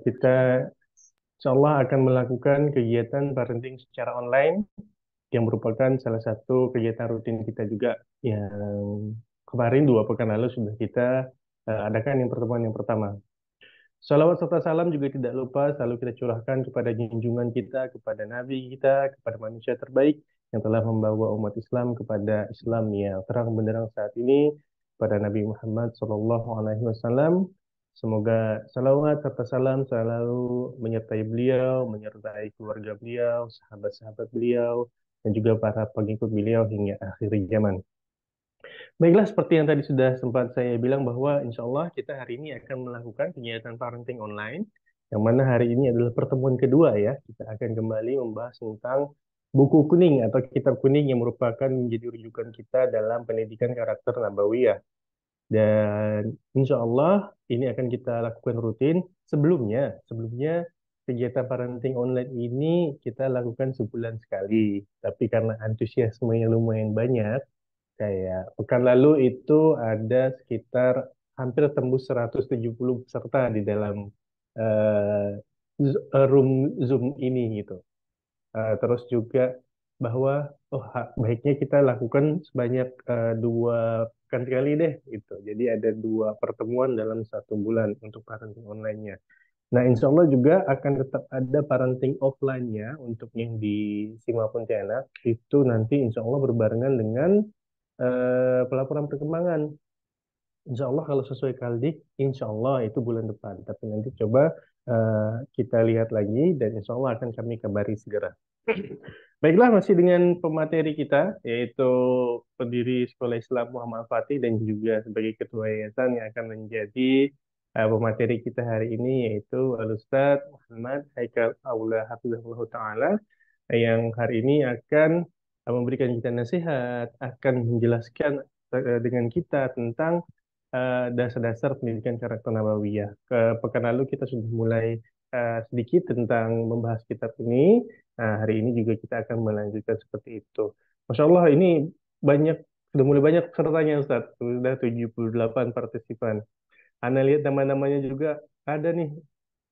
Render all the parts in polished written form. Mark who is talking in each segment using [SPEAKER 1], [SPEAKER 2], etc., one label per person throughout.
[SPEAKER 1] Kita insya Allah akan melakukan kegiatan parenting secara online yang merupakan salah satu kegiatan rutin kita juga yang kemarin 2 pekan lalu sudah kita adakan yang pertemuan yang pertama. Salawat serta salam juga tidak lupa selalu kita curahkan kepada junjungan kita, kepada Nabi kita, kepada manusia terbaik yang telah membawa umat Islam kepada Islam yang terang benderang saat ini, pada Nabi Muhammad SAW. Semoga salawat serta salam selalu menyertai beliau, menyertai keluarga beliau, sahabat-sahabat beliau, dan juga para pengikut beliau hingga akhir zaman. Baiklah, seperti yang tadi sudah sempat saya bilang bahwa insya Allah kita hari ini akan melakukan kegiatan parenting online, yang mana hari ini adalah pertemuan kedua ya. Kita akan kembali membahas tentang buku kuning atau kitab kuning yang merupakan menjadi rujukan kita dalam pendidikan karakter Nabawiyah. Dan insya Allah ini akan kita lakukan rutin. Sebelumnya kegiatan parenting online ini kita lakukan sebulan sekali. Tapi karena antusiasmenya lumayan banyak, kayak pekan lalu itu ada sekitar hampir tembus 170 peserta di dalam eh, room Zoom ini gitu. Terus juga bahwa baiknya kita lakukan sebanyak 2 pekan sekali deh gitu. Jadi ada 2 pertemuan dalam 1 bulan untuk parenting online-nya. Nah, insya Allah juga akan tetap ada parenting offline-nya untuk yang di Sima Pontianak. Itu nanti insya Allah berbarengan dengan pelaporan perkembangan. Insya Allah kalau sesuai Kaldik, insya Allah itu bulan depan. Tapi nanti coba kita lihat lagi dan insya Allah akan kami kabari segera. Baiklah, masih dengan pemateri kita, yaitu pendiri Sekolah Islam Muhammad Fatih dan juga sebagai ketua yayasan yang akan menjadi pemateri kita hari ini, yaitu Al-Ustaz Muhammad Haikal Aula Hafizahullah Ta'ala, yang hari ini akan memberikan kita nasihat, akan menjelaskan dengan kita tentang dasar-dasar pendidikan karakter Nabawiyah. Ke pekan lalu kita sudah mulai sedikit tentang membahas kitab ini. Nah, hari ini juga kita akan melanjutkan seperti itu. Masya Allah, ini banyak, sudah mulai banyak pesertanya, Ustaz. Sudah 78 partisipan. Anda lihat nama-namanya juga ada nih,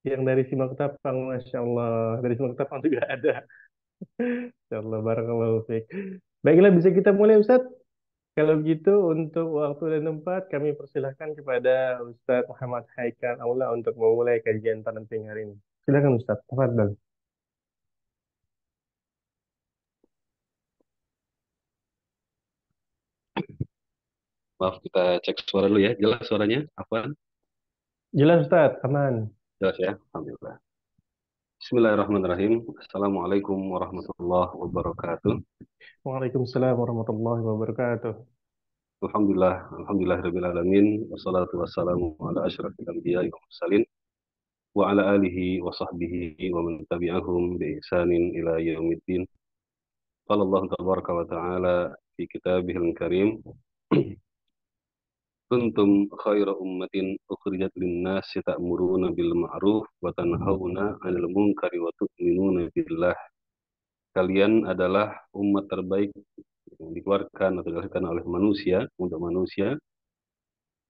[SPEAKER 1] yang dari Simak Tapang, Masya Allah. Dari Simak Tapang juga ada. Masya Allah, barakallahu fiik. Baiklah, bisa kita mulai, Ustaz? Kalau begitu, untuk waktu dan tempat, kami persilahkan kepada Ustadz Muhammad Haikal Aula untuk memulai kajian parenting hari ini. Silakan Ustadz, tafadhol.
[SPEAKER 2] Maaf, kita cek suara dulu ya. Jelas suaranya? Afwan?
[SPEAKER 1] Jelas Ustadz, aman.
[SPEAKER 2] Jelas ya? Alhamdulillah. Bismillahirrahmanirrahim. Assalamualaikum warahmatullahi wabarakatuh.
[SPEAKER 1] Waalaikumsalam warahmatullahi wabarakatuh.
[SPEAKER 2] Alhamdulillah, alhamdulillahirabbil alamin. Wassalatu wassalamu ala asyrafil anbiya'i wal mursalin wa ala alihi wa sahbihi wa man tabi'ahum bi ihsanin ila yaumiddin. Qala Allah tabaraka wa ta'ala fi kitabihil karim. Kuntum khaira ummatin ukhrijat lin-nasi ta'muruna bil ma'ruf wa tanhauna 'anil munkari wa tu'minuna billah. Kalian adalah umat terbaik yang dikeluarkan atau dilahirkan oleh manusia untuk manusia.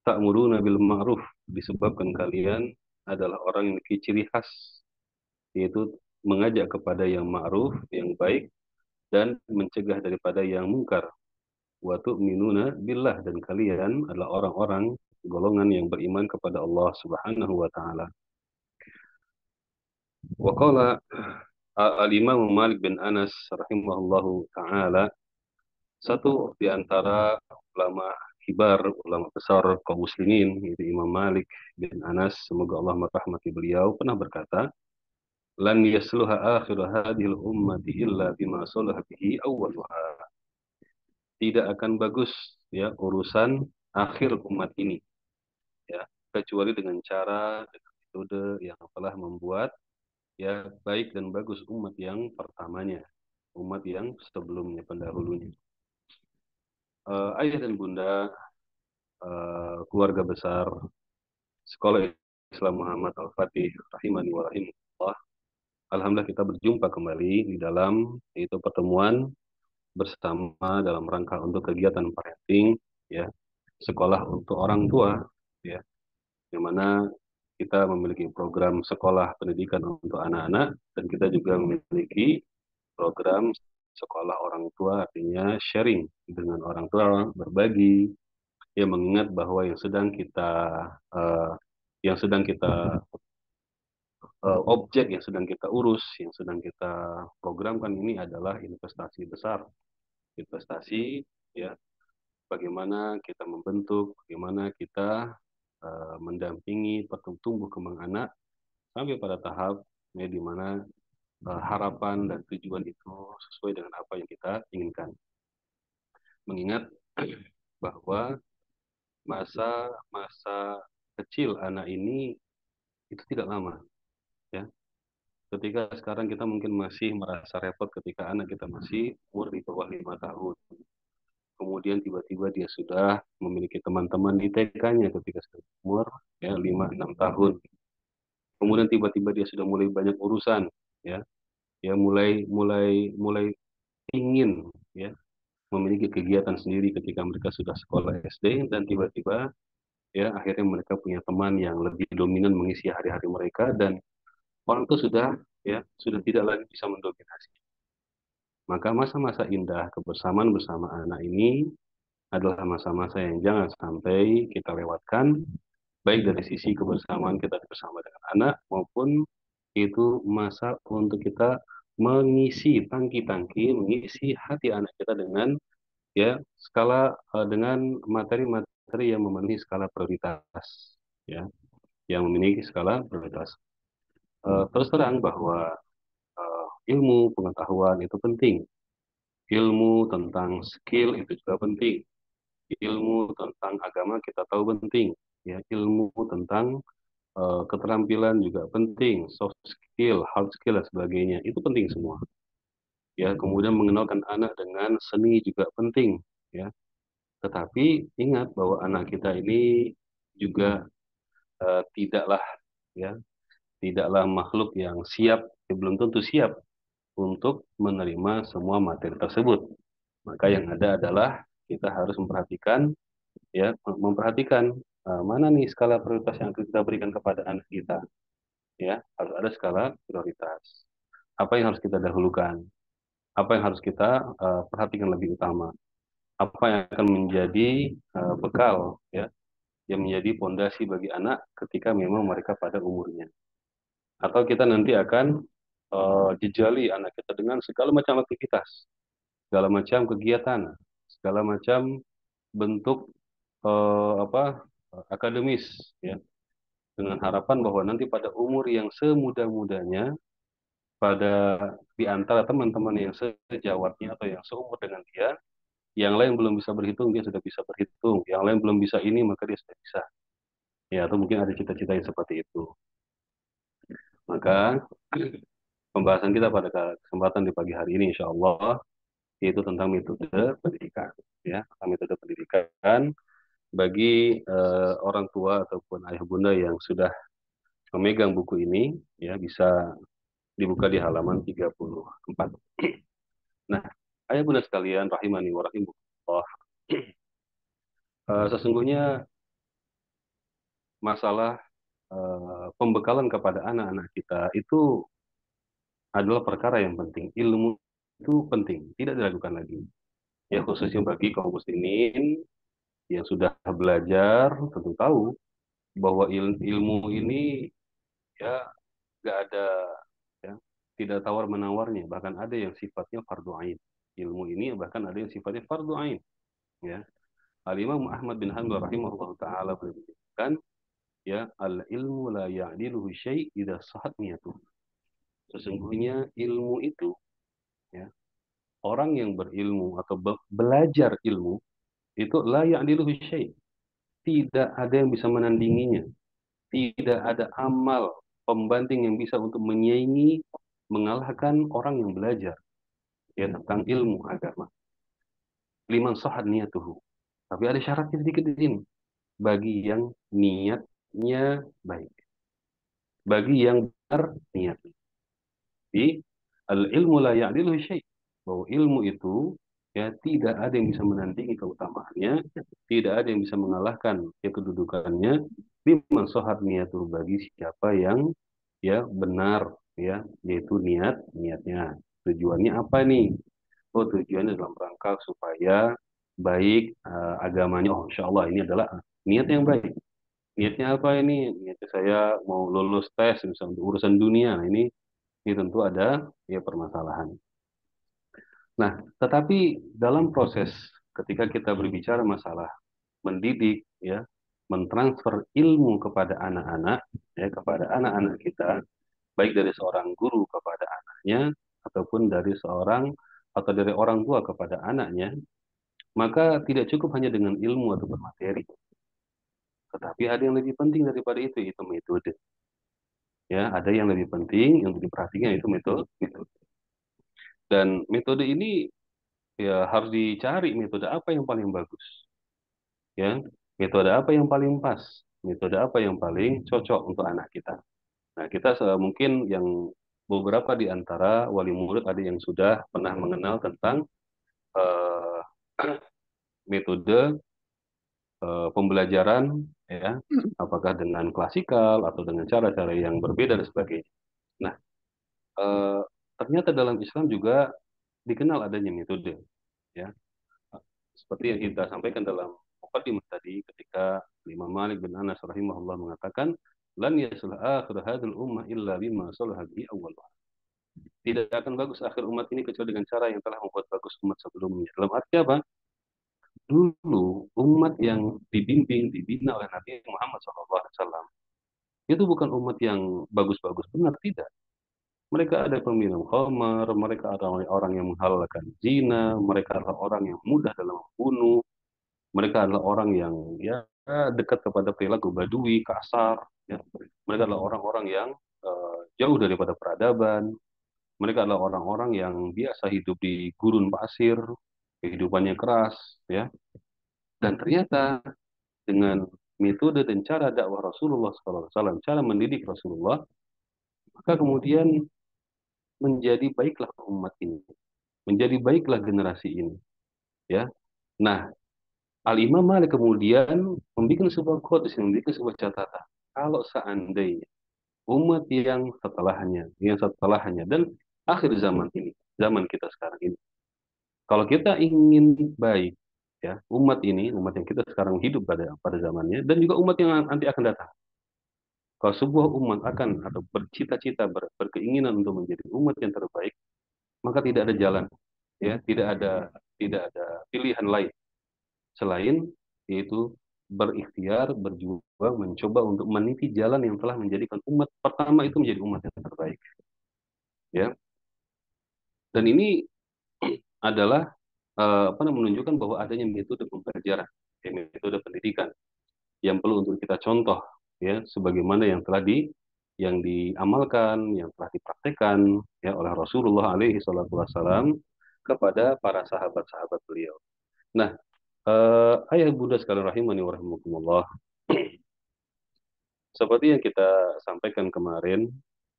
[SPEAKER 2] Ta'muruna bil ma'ruf, disebabkan kalian adalah orang yang memiliki ciri khas, yaitu mengajak kepada yang ma'ruf, yang baik, dan mencegah daripada yang mungkar. Wa tu'minuna billah, dan kalian adalah orang-orang golongan yang beriman kepada Allah Subhanahu wa taala. Wa qala al-Imam Malik bin Anas rahimahullahu taala, satu di antara ulama kibar, ulama besar kaum muslimin, yaitu Imam Malik bin Anas, semoga Allah merahmati beliau, pernah berkata, lan yasluha akhir hadhil ummati illa bima salaha bihi awwaluha. Tidak akan bagus ya urusan akhir umat ini, ya, kecuali dengan cara, dengan metode yang telah membuat ya baik dan bagus umat yang pertamanya, umat yang sebelumnya, pendahulunya. Ayah dan bunda, keluarga besar Sekolah Islam Muhammad Al-Fatih rahimani wa rahimahullah. Alhamdulillah kita berjumpa kembali di dalam itu pertemuan bersama dalam rangka untuk kegiatan parenting, ya, sekolah untuk orang tua, ya, yang mana kita memiliki program sekolah pendidikan untuk anak-anak, dan kita juga memiliki program sekolah orang tua, artinya sharing dengan orang tua, berbagi, ya mengingat bahwa eh, yang sedang kita objek yang sedang kita urus, yang sedang kita programkan ini adalah investasi besar, investasi, ya, bagaimana kita membentuk, bagaimana kita mendampingi tumbuh kembang anak sampai pada tahap ya, di mana harapan dan tujuan itu sesuai dengan apa yang kita inginkan. Mengingat bahwa masa kecil anak ini itu tidak lama, ya. Ketika sekarang kita mungkin masih merasa repot ketika anak kita masih umur di bawah 5 tahun. Kemudian tiba-tiba dia sudah memiliki teman-teman di TK-nya ketika sudah umur ya 5-6 tahun. Kemudian tiba-tiba dia sudah mulai banyak urusan, ya, ya mulai mulai mulai ingin ya memiliki kegiatan sendiri ketika mereka sudah sekolah SD, dan tiba-tiba ya akhirnya mereka punya teman yang lebih dominan mengisi hari-hari mereka, dan orang itu sudah tidak lagi bisa mendominasi. Maka masa-masa indah kebersamaan bersama anak ini adalah masa-masa yang jangan sampai kita lewatkan, baik dari sisi kebersamaan kita bersama dengan anak, maupun itu masa untuk kita mengisi tangki-tangki, mengisi hati anak kita dengan dengan materi-materi yang memenuhi skala prioritas, ya, yang memiliki skala prioritas. Terus terang bahwa ilmu pengetahuan itu penting, ilmu tentang skill itu juga penting, ilmu tentang agama kita tahu penting, ya, ilmu tentang keterampilan juga penting, soft skill, hard skill dan sebagainya itu penting semua. Ya, kemudian mengenalkan anak dengan seni juga penting, ya. Tetapi ingat bahwa anak kita ini juga tidaklah ya tidaklah makhluk yang siap, belum tentu siap untuk menerima semua materi tersebut. Maka yang ada adalah kita harus memperhatikan mana nih skala prioritas yang akan kita berikan kepada anak kita. Ya, harus ada skala prioritas. Apa yang harus kita dahulukan? Apa yang harus kita perhatikan lebih utama? Apa yang akan menjadi bekal, ya, yang menjadi pondasi bagi anak ketika memang mereka pada umurnya. Atau kita nanti akan jejali anak kita dengan segala macam aktivitas, segala macam kegiatan, segala macam bentuk akademis, ya, dengan harapan bahwa nanti pada umur yang semudah-mudahnya, pada di antara teman-teman yang sejawatnya atau yang seumur dengan dia, yang lain belum bisa berhitung, dia sudah bisa berhitung, yang lain belum bisa ini, maka dia sudah bisa, ya. Atau mungkin ada cita-cita yang seperti itu. Maka pembahasan kita pada kesempatan di pagi hari ini, insya Allah, yaitu tentang metode pendidikan, ya, tentang metode pendidikan bagi orang tua ataupun ayah bunda yang sudah memegang buku ini, ya, bisa dibuka di halaman 34. Nah, ayah bunda sekalian, rahimani wa rahimakumullah, sesungguhnya masalah pembekalan kepada anak-anak kita itu adalah perkara yang penting. Ilmu itu penting, tidak diragukan lagi. Ya, khususnya bagi kaum muslimin yang sudah belajar tentu tahu bahwa ilmu ini ya nggak ada, ya, tidak tawar menawarnya, bahkan ada yang sifatnya fardu ain. Ilmu ini bahkan ada yang sifatnya fardu ain, ya. Al Imam Ahmad bin Hanbal rahimahullah taala menyebutkan, ya, al ilmu la ya'diluhu syai' idza sahat niyatuh. Sesungguhnya ilmu itu, ya, orang yang berilmu atau belajar ilmu itu la ya'diluhu syai', tidak ada yang bisa menandinginya. Tidak ada amal pembanding yang bisa untuk menyaingi, mengalahkan orang yang belajar, ya, tentang ilmu agama. Liman sahad niyatuhu. Tapi ada syaratnya sedikit di sini. Bagi yang niatnya baik. Bagi yang benar niatnya. Jadi, al-ilmu la ya'dilu syai'. Bahwa ilmu itu, ya, tidak ada yang bisa menandingi keutamaannya, tidak ada yang bisa mengalahkan kedudukannya, liman shohat niatul, bagi siapa yang ya benar, ya, yaitu niatnya. Tujuannya apa nih? Oh, tujuannya dalam rangka supaya baik agamanya. Oh, insya Allah ini adalah niat yang baik. Niatnya apa ini? Niatnya saya mau lulus tes misalnya untuk urusan dunia. Nah, ini tentu ada ya permasalahan. Nah, tetapi dalam proses ketika kita berbicara masalah mendidik, ya, mentransfer ilmu kepada anak-anak, ya, kepada anak-anak kita, baik dari seorang guru kepada anaknya ataupun dari seorang atau dari orang tua kepada anaknya, maka tidak cukup hanya dengan ilmu atau materi, tetapi ada yang lebih penting daripada itu metode. Ya, ada yang lebih penting yang diperhatikan itu metode. Dan metode ini ya harus dicari metode apa yang paling bagus, ya, metode apa yang paling pas, metode apa yang paling cocok untuk anak kita. Nah, kita mungkin yang beberapa di antara wali murid ada yang sudah pernah mengenal tentang eh, metode pembelajaran, ya, apakah dengan klasikal atau dengan cara-cara yang berbeda dan sebagainya. Nah, eh, ternyata dalam Islam juga dikenal adanya metode, ya, seperti yang kita sampaikan dalam mukadimah tadi ketika Imam Malik bin Anas rahimahullah mengatakan lan yaslah akhir hadil ummah illa bima salaha bihi awal. Tidak akan bagus akhir umat ini kecuali dengan cara yang telah membuat bagus umat sebelumnya. Dalam arti apa? Dulu umat yang dibimbing, dibina oleh Nabi Muhammad SAW itu bukan umat yang bagus-bagus benar, tidak. Mereka ada peminum khamar, mereka adalah orang yang menghalalkan zina, mereka adalah orang yang mudah dalam membunuh, mereka adalah orang yang ya dekat kepada perilaku badui, kasar. Ya. Mereka adalah orang-orang yang jauh daripada peradaban. Mereka adalah orang-orang yang biasa hidup di gurun pasir, kehidupannya keras, ya. Dan ternyata dengan metode dan cara dakwah Rasulullah SAW, cara mendidik Rasulullah, maka kemudian menjadi baiklah umat ini, menjadi baiklah generasi ini, ya. Nah, Al-Imam Malik kemudian membuat sebuah quotes, membuat sebuah catatan. Kalau seandainya umat yang setelahnya, dan akhir zaman ini, zaman kita sekarang ini, kalau kita ingin baik, ya, umat yang kita sekarang hidup pada zamannya, dan juga umat yang nanti akan datang. Kalau sebuah umat akan atau bercita-cita berkeinginan untuk menjadi umat yang terbaik, maka tidak ada jalan, ya, tidak ada pilihan lain selain yaitu berikhtiar, berjuang, mencoba untuk meniti jalan yang telah menjadikan umat pertama itu menjadi umat yang terbaik, ya. Dan ini adalah menunjukkan bahwa adanya metode pembelajaran, ya, metode pendidikan yang perlu untuk kita contoh, ya, sebagaimana yang diamalkan, yang telah dipraktekkan, ya, oleh Rasulullah alaihi salatu wassalam kepada para sahabat-sahabat beliau. Nah, ayah bunda sekalian rahimani wa rahimakumullah, seperti yang kita sampaikan kemarin,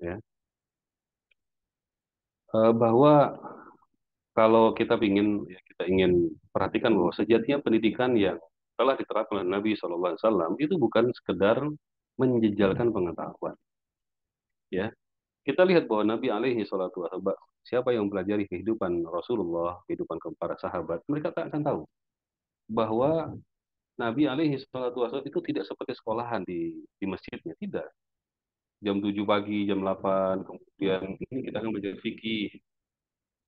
[SPEAKER 2] ya, bahwa kalau kita ingin perhatikan bahwa sejatinya pendidikan yang telah diterapkan oleh Nabi SAW itu bukan sekedar menjejalkan pengetahuan, ya. Kita lihat bahwa Nabi alaihi salatu wasallam, siapa yang mempelajari kehidupan Rasulullah, kehidupan para sahabat, mereka tak akan tahu bahwa Nabi alaihi salatu wasallam itu tidak seperti sekolahan di masjidnya, tidak. Jam 7 pagi, jam 8, kemudian ini kita akan belajar fikih,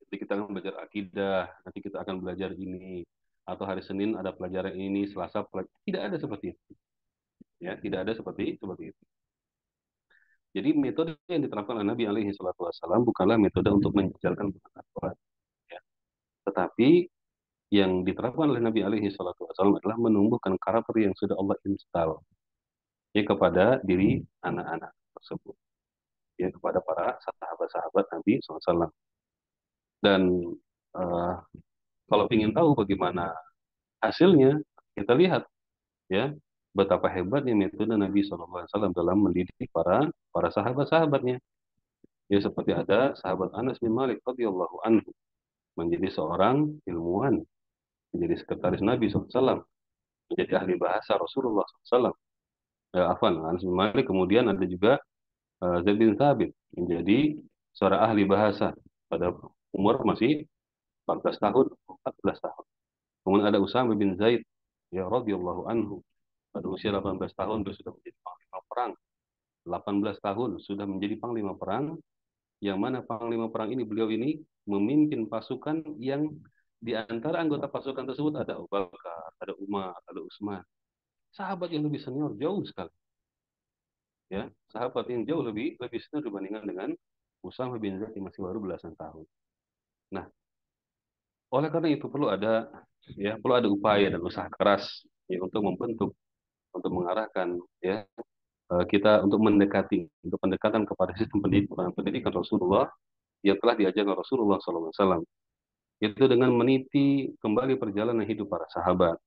[SPEAKER 2] nanti kita akan belajar akidah, nanti kita akan belajar ini, atau hari Senin ada pelajaran ini, Selasa tidak ada seperti itu, ya, tidak ada seperti itu. Jadi metode yang diterapkan oleh Nabi alaihi salatu wasallam bukanlah metode untuk menjejalkan pengetahuan, ya. Tetapi yang diterapkan oleh Nabi alaihi salatu wasallam adalah menumbuhkan karakter yang sudah Allah install, ya, kepada diri anak-anak tersebut, ya, kepada para sahabat-sahabat Nabi SAW. Dan uh, kalau ingin tahu bagaimana hasilnya, kita lihat, ya, betapa hebatnya metode Nabi SAW dalam mendidik para para sahabat-sahabatnya. Ya, seperti ada sahabat Anas bin Malik radhiyallahu anhu menjadi seorang ilmuwan, menjadi sekretaris Nabi SAW, menjadi ahli bahasa Rasulullah SAW. Afwan, Anas bin Malik, kemudian ada juga Zaid bin Thabit menjadi seorang ahli bahasa pada umur masih 14 tahun, 14 tahun. Kemudian ada Usama bin Zaid, ya radhiyallahu anhu. Pada usia 18 tahun dia sudah menjadi panglima perang. 18 tahun sudah menjadi panglima perang, yang mana panglima perang ini beliau ini memimpin pasukan yang di antara anggota pasukan tersebut ada Abu Bakar, ada Umar, ada Utsman. Sahabat yang lebih senior jauh sekali, ya. Sahabat yang jauh lebih lebih senior dibandingkan dengan Usama bin Zaid yang masih baru belasan tahun. Nah, oleh karena itu perlu ada upaya dan usaha keras ya, untuk membentuk, untuk mengarahkan ya kita untuk mendekati, untuk pendekatan kepada sistem pendidikan Rasulullah yang telah diajarkan Rasulullah SAW, itu dengan meniti kembali perjalanan hidup para sahabat,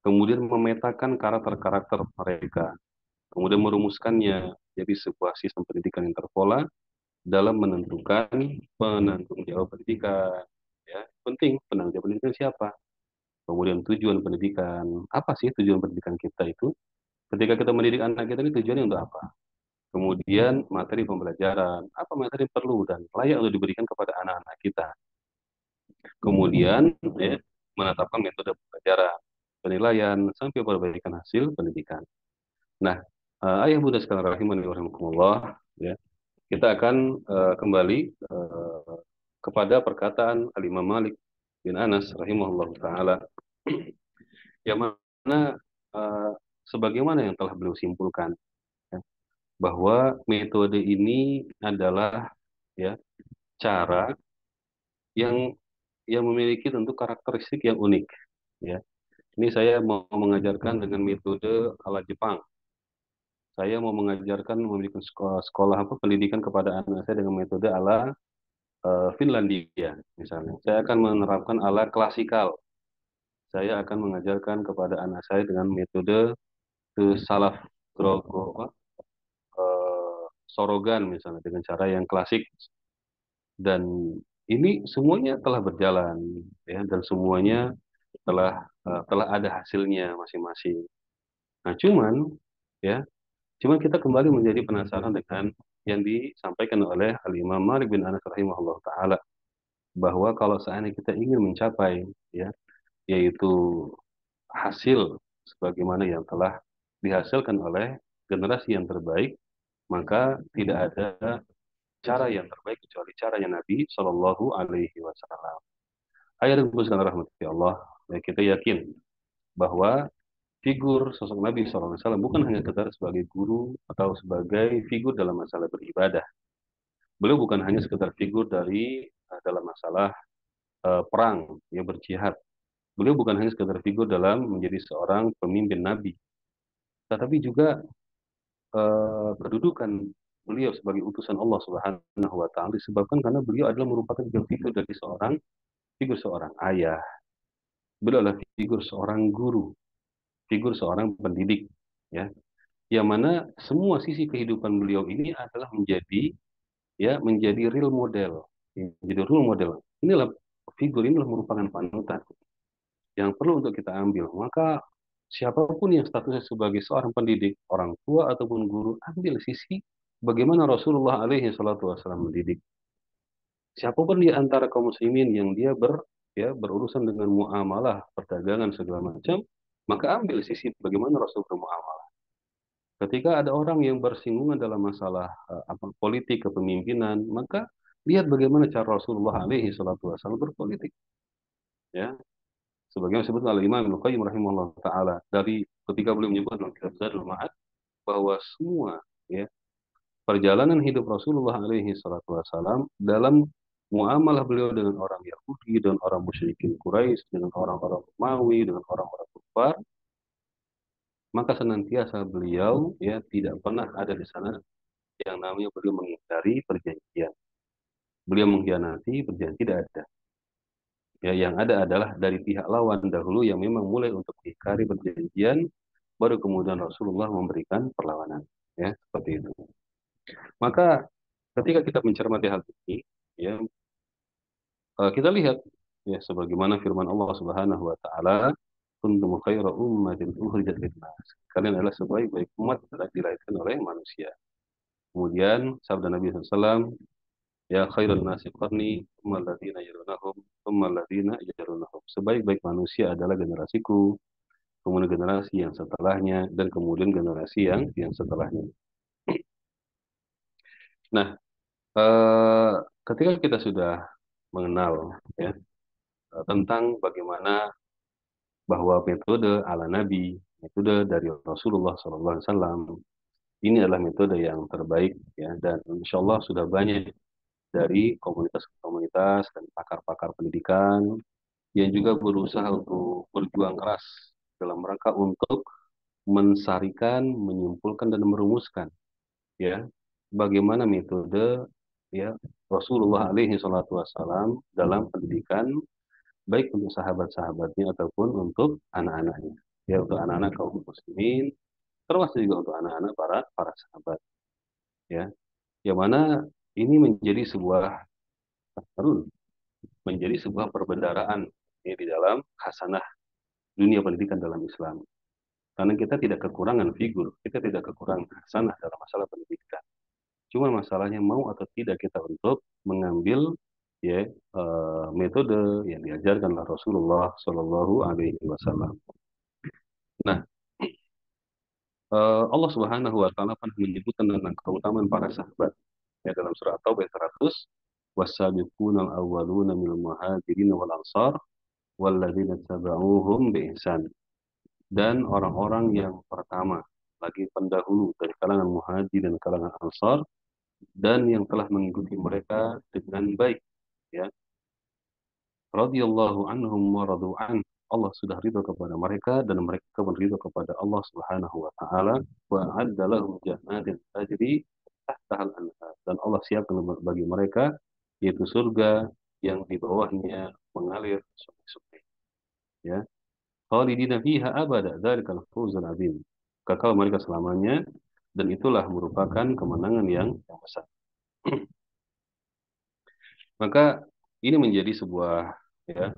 [SPEAKER 2] kemudian memetakan karakter-karakter mereka, kemudian merumuskannya jadi sebuah sistem pendidikan yang terpola dalam menentukan penanggung jawab pendidikan. Ya, penting penanggung jawab pendidikan siapa? Kemudian tujuan pendidikan, apa sih tujuan pendidikan kita itu? Ketika kita mendidik anak kita ini tujuannya untuk apa? Kemudian materi pembelajaran, apa materi yang perlu dan layak untuk diberikan kepada anak-anak kita. Kemudian ya, menetapkan metode pembelajaran, penilaian, sampai perbaikan hasil pendidikan. Nah, ayah bunda sekalian rahimani wa rahimakumullah, ya, kita akan kembali kepada perkataan Al-Imam Malik bin Anas rahimahullah taala, yang mana eh, sebagaimana yang telah beliau simpulkan, ya, bahwa metode ini adalah ya cara yang memiliki tentu karakteristik yang unik, ya. Ini saya mau mengajarkan dengan metode ala Jepang. Saya mau mengajarkan memberikan sekolah apa pendidikan kepada anak saya dengan metode ala Finlandia misalnya. Saya akan menerapkan ala klasikal. Saya akan mengajarkan kepada anak saya dengan metode salaf grogo, sorogan misalnya dengan cara yang klasik, dan ini semuanya telah berjalan ya, dan semuanya telah ada hasilnya masing-masing. Nah, ya, cuman kita kembali menjadi penasaran dengan yang disampaikan oleh Al-Imam Malik bin Anas rahimahullah taala, bahwa kalau seandainya kita ingin mencapai ya yaitu hasil sebagaimana yang telah dihasilkan oleh generasi yang terbaik, maka tidak ada cara yang terbaik kecuali caranya Nabi Shallallahu Alaihi Wasallam. Ayat dan bukan rahmati Allah, ya, kita yakin bahwa figur sosok Nabi SAW bukan hanya sekedar sebagai guru atau sebagai figur dalam masalah beribadah. Beliau bukan hanya sekedar figur dalam masalah perang, ya berjihad. Beliau bukan hanya sekedar figur dalam menjadi seorang pemimpin Nabi, tetapi juga kedudukan beliau sebagai utusan Allah Subhanahu wa taala disebabkan karena beliau adalah merupakan figur dari figur seorang ayah. Beliau adalah figur seorang guru, figur seorang pendidik, ya. Yang mana semua sisi kehidupan beliau ini adalah menjadi real model, menjadi role model. Inilah figur inilah merupakan panutan yang perlu untuk kita ambil. Maka siapapun yang statusnya sebagai seorang pendidik, orang tua ataupun guru, ambil sisi bagaimana Rasulullah alaihi salatu wasallam mendidik. Siapapun di antara kaum muslimin yang dia berurusan dengan muamalah, perdagangan segala macam, maka ambil sisi bagaimana Rasul bermuamalah. Ketika ada orang yang bersinggungan dalam masalah politik kepemimpinan, maka lihat bagaimana cara Rasulullah alaihi salatu wasallam berpolitik. Ya, sebagaimana disebut oleh Imam Ibnu Qayyim rahimahullah taala dari ketika beliau menyebut dalam kitab Zadul Ma'ad bahwa semua ya perjalanan hidup Rasulullah alaihi salatu wasallam dalam muamalah beliau dengan orang Yahudi dan orang musyrikin Quraisy, dengan orang-orang Romawi, dengan orang-orang kafir, maka senantiasa beliau ya tidak pernah ada di sana yang namanya beliau mengingkari perjanjian. Beliau mengkhianati perjanjian, tidak ada. Ya, yang ada adalah dari pihak lawan dahulu yang memang mulai untuk mengingkari perjanjian, baru kemudian Rasulullah memberikan perlawanan. Ya, seperti itu. Maka ketika kita mencermati hal ini, ya kita lihat ya sebagaimana firman Allah Subhanahu wa taala, kuntum khaira ummatin ukhrijat lin-nas. Kalian adalah sebaik-baik umat yang telah dilahirkan oleh manusia. Kemudian sabda Nabi SAW, ya khairun nasi qarni, tsumma alladziina yalunahum, tsumma alladziina yalunahum. Sebaik-baik manusia adalah generasiku, kemudian generasi yang setelahnya, dan kemudian generasi yang setelahnya. Nah, eh, ketika kita sudah mengenal ya tentang bagaimana bahwa metode ala Nabi, metode dari Rasulullah SAW, ini adalah metode yang terbaik ya, dan insya Allah sudah banyak dari komunitas-komunitas dan pakar-pakar pendidikan yang juga berusaha untuk berjuang keras dalam rangka untuk mensarikan, menyimpulkan dan merumuskan ya bagaimana metode ya Rasulullah alaihi salatu wassalam dalam pendidikan baik untuk sahabat-sahabatnya ataupun untuk anak-anaknya ya untuk anak-anak kaum muslimin termasuk juga untuk anak-anak para para sahabat ya yang mana ini menjadi sebuah harun menjadi sebuah perbendaharaan ya, di dalam khasanah dunia pendidikan dalam Islam karena kita tidak kekurangan figur kita tidak kekurangan khasanah dalam masalah pendidikan. Cuma masalahnya mau atau tidak kita untuk mengambil ya metode yang diajarkan oleh Rasulullah Shallallahu Alaihi Wasallam. Nah, Allah Subhanahu Wa Taala pernah menyebutkan tentang keutamaan para sahabat ya dalam surah At-Taubah 100, wasabiquna al-awwaluna minal muhajirin wal ansar walladzina tabauhum bi ihsan. Dan orang-orang yang pertama lagi pendahulu dari kalangan muhajir dan kalangan ansar dan yang telah mengikuti mereka dengan baik ya radhiyallahu anhum wa radu an. Allah sudah ridho kepada mereka dan mereka pun ridho kepada Allah Subhanahu wa taala wa adda lahum jannatin tajri tahtahal anhar dan Allah siapkan bagi mereka yaitu surga yang di bawahnya mengalir sungai-sungai ya khalidina fiha abada dzalikal fawzul azim kekal mereka selamanya dan itulah merupakan kemenangan yang besar. Maka ini menjadi sebuah ya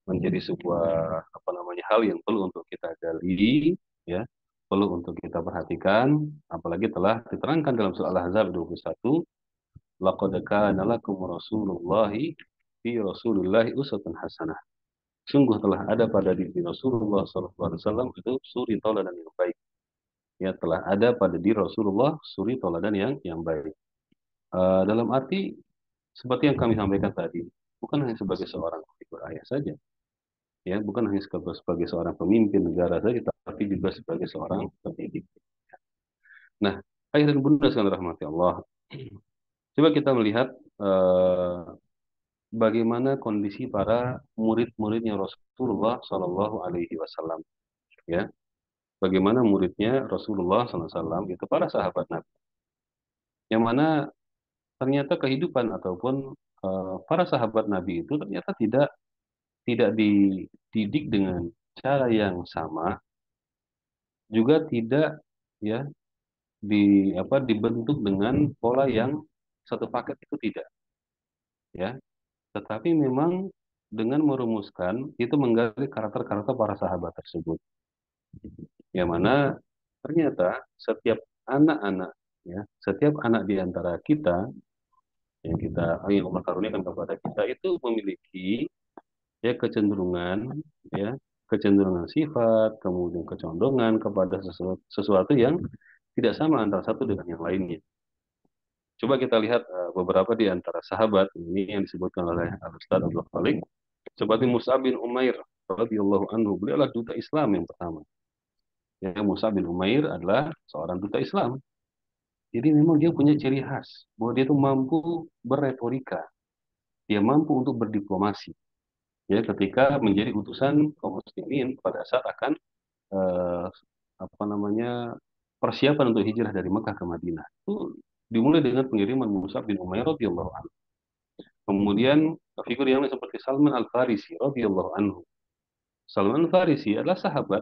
[SPEAKER 2] menjadi sebuah apa namanya hal yang perlu untuk kita gali ya perlu untuk kita perhatikan apalagi telah diterangkan dalam surah Al-Ahzab 21 laqad kana lakum rasulullahi fi rasulillahi uswatun hasanah sungguh telah ada pada diri Rasulullah SAW itu suri tauladan yang baik ya telah ada pada diri Rasulullah suri tauladan yang baik. Dalam arti seperti yang kami sampaikan tadi bukan hanya sebagai seorang figur ayah saja ya bukan hanya sebagai seorang pemimpin negara saja tapi juga sebagai seorang pendidik. Nah, ayah dan bunda sekalian rahmati Allah, coba kita melihat eh, bagaimana kondisi para murid-muridnya Rasulullah Shallallahu Alaihi Wasallam, ya, bagaimana muridnya Rasulullah SAW itu para sahabat Nabi, yang mana ternyata kehidupan ataupun para sahabat Nabi itu ternyata tidak dididik dengan cara yang sama, juga tidak ya dibentuk dengan pola yang satu paket itu tidak ya tetapi memang dengan merumuskan itu menggali karakter-karakter para sahabat tersebut yang mana ternyata setiap anak-anak ya setiap anak di antara kita yang Allah karuniakan kepada kita itu memiliki ya kecenderungan sifat kemudian kecondongan kepada sesuatu yang tidak sama antara satu dengan yang lainnya. Coba kita lihat beberapa di antara sahabat ini yang disebutkan oleh Al-Ustaz Abdul Khalik. Seperti Mus'ab bin Umair radhiyallahu anhu, beliau adalah duta Islam yang pertama. Ya, Mus'ab bin Umair adalah seorang duta Islam. Jadi memang dia punya ciri khas bahwa dia itu mampu berretorika, dia mampu untuk berdiplomasi. Ya, ketika menjadi utusan kaum muslimin pada saat akan eh, apa namanya persiapan untuk hijrah dari Mekah ke Madinah. Itu dimulai dengan pengiriman Mus'ab bin Umair radhiyallahu anhu. Kemudian figur yang lain seperti Salman Al-Farisi radhiyallahu anhu. Salman Al-Farisi adalah sahabat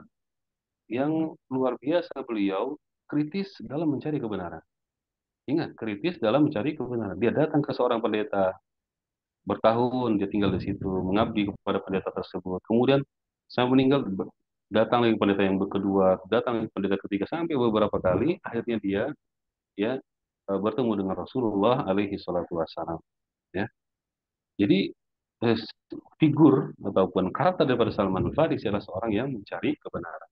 [SPEAKER 2] yang luar biasa beliau kritis dalam mencari kebenaran. Ingat, kritis dalam mencari kebenaran. Dia datang ke seorang pendeta, bertahun dia tinggal di situ, mengabdi kepada pendeta tersebut. Kemudian saya meninggal Datang lagi pendeta yang kedua, datang lagi pendeta ketiga sampai beberapa kali, akhirnya dia ya bertemu dengan Rasulullah alaihi salatu wassalam. Ya, jadi eh, figur ataupun karakter daripada Salman Al-Farisi adalah seorang yang mencari kebenaran.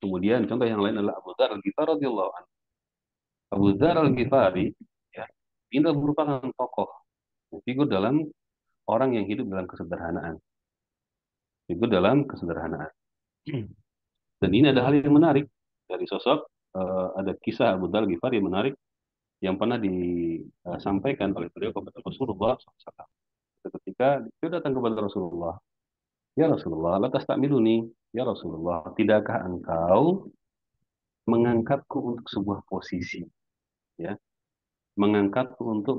[SPEAKER 2] Kemudian contoh yang lain adalah Abu Dzar Al-Ghifari radhiyallahu anhu. Abu Dzar Al-Ghifari ya, ini merupakan tokoh figur dalam orang yang hidup dalam kesederhanaan. Figur dalam kesederhanaan. Dan ini ada hal yang menarik dari sosok ada kisah Abu Dzar Al-Ghifari yang menarik yang pernah disampaikan oleh beliau kepada Rasulullah SAW. Ketika dia datang kepada Rasulullah, ya Rasulullah, lantas tak nih, ya Rasulullah, tidakkah engkau mengangkatku untuk sebuah posisi, ya, mengangkatku untuk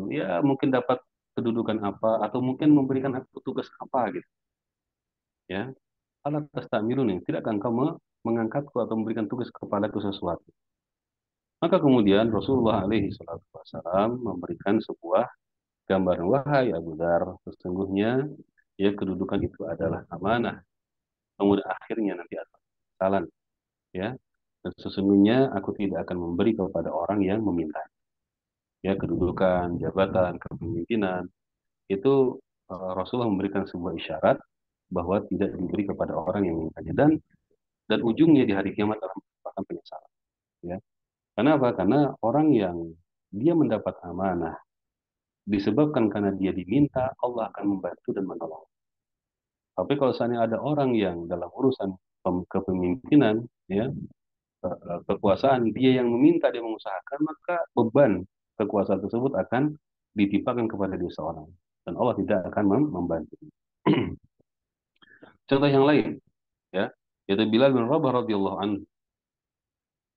[SPEAKER 2] ya mungkin dapat kedudukan apa atau mungkin memberikan aku tugas apa gitu, ya. Allah nih, tidakkah engkau mengangkatku atau memberikan tugas kepadaku sesuatu? Maka kemudian Rasulullah alaihi salatu wasallam memberikan sebuah gambaran, wahai Abu Dar, sesungguhnya ya kedudukan itu adalah amanah. Kemudian akhirnya nanti akan salah, ya. Dan sesungguhnya aku tidak akan memberi kepada orang yang meminta. Ya, kedudukan, jabatan, kepemimpinan itu Rasulullah memberikan sebuah isyarat bahwa tidak diberi kepada orang yang memintanya dan ujungnya di hari kiamat akan merupakan penyesalan. Ya. Kenapa? Karena orang yang dia mendapat amanah disebabkan karena dia diminta, Allah akan membantu dan menolong. Tapi kalau seandainya ada orang yang dalam urusan kepemimpinan, ya, kekuasaan, dia yang meminta, dia mengusahakan, maka beban kekuasaan tersebut akan ditimpakan kepada dia seorang. Dan Allah tidak akan membantu. Contoh yang lain, ya, yaitu Bilal bin Rabah radhiyallahu anhu.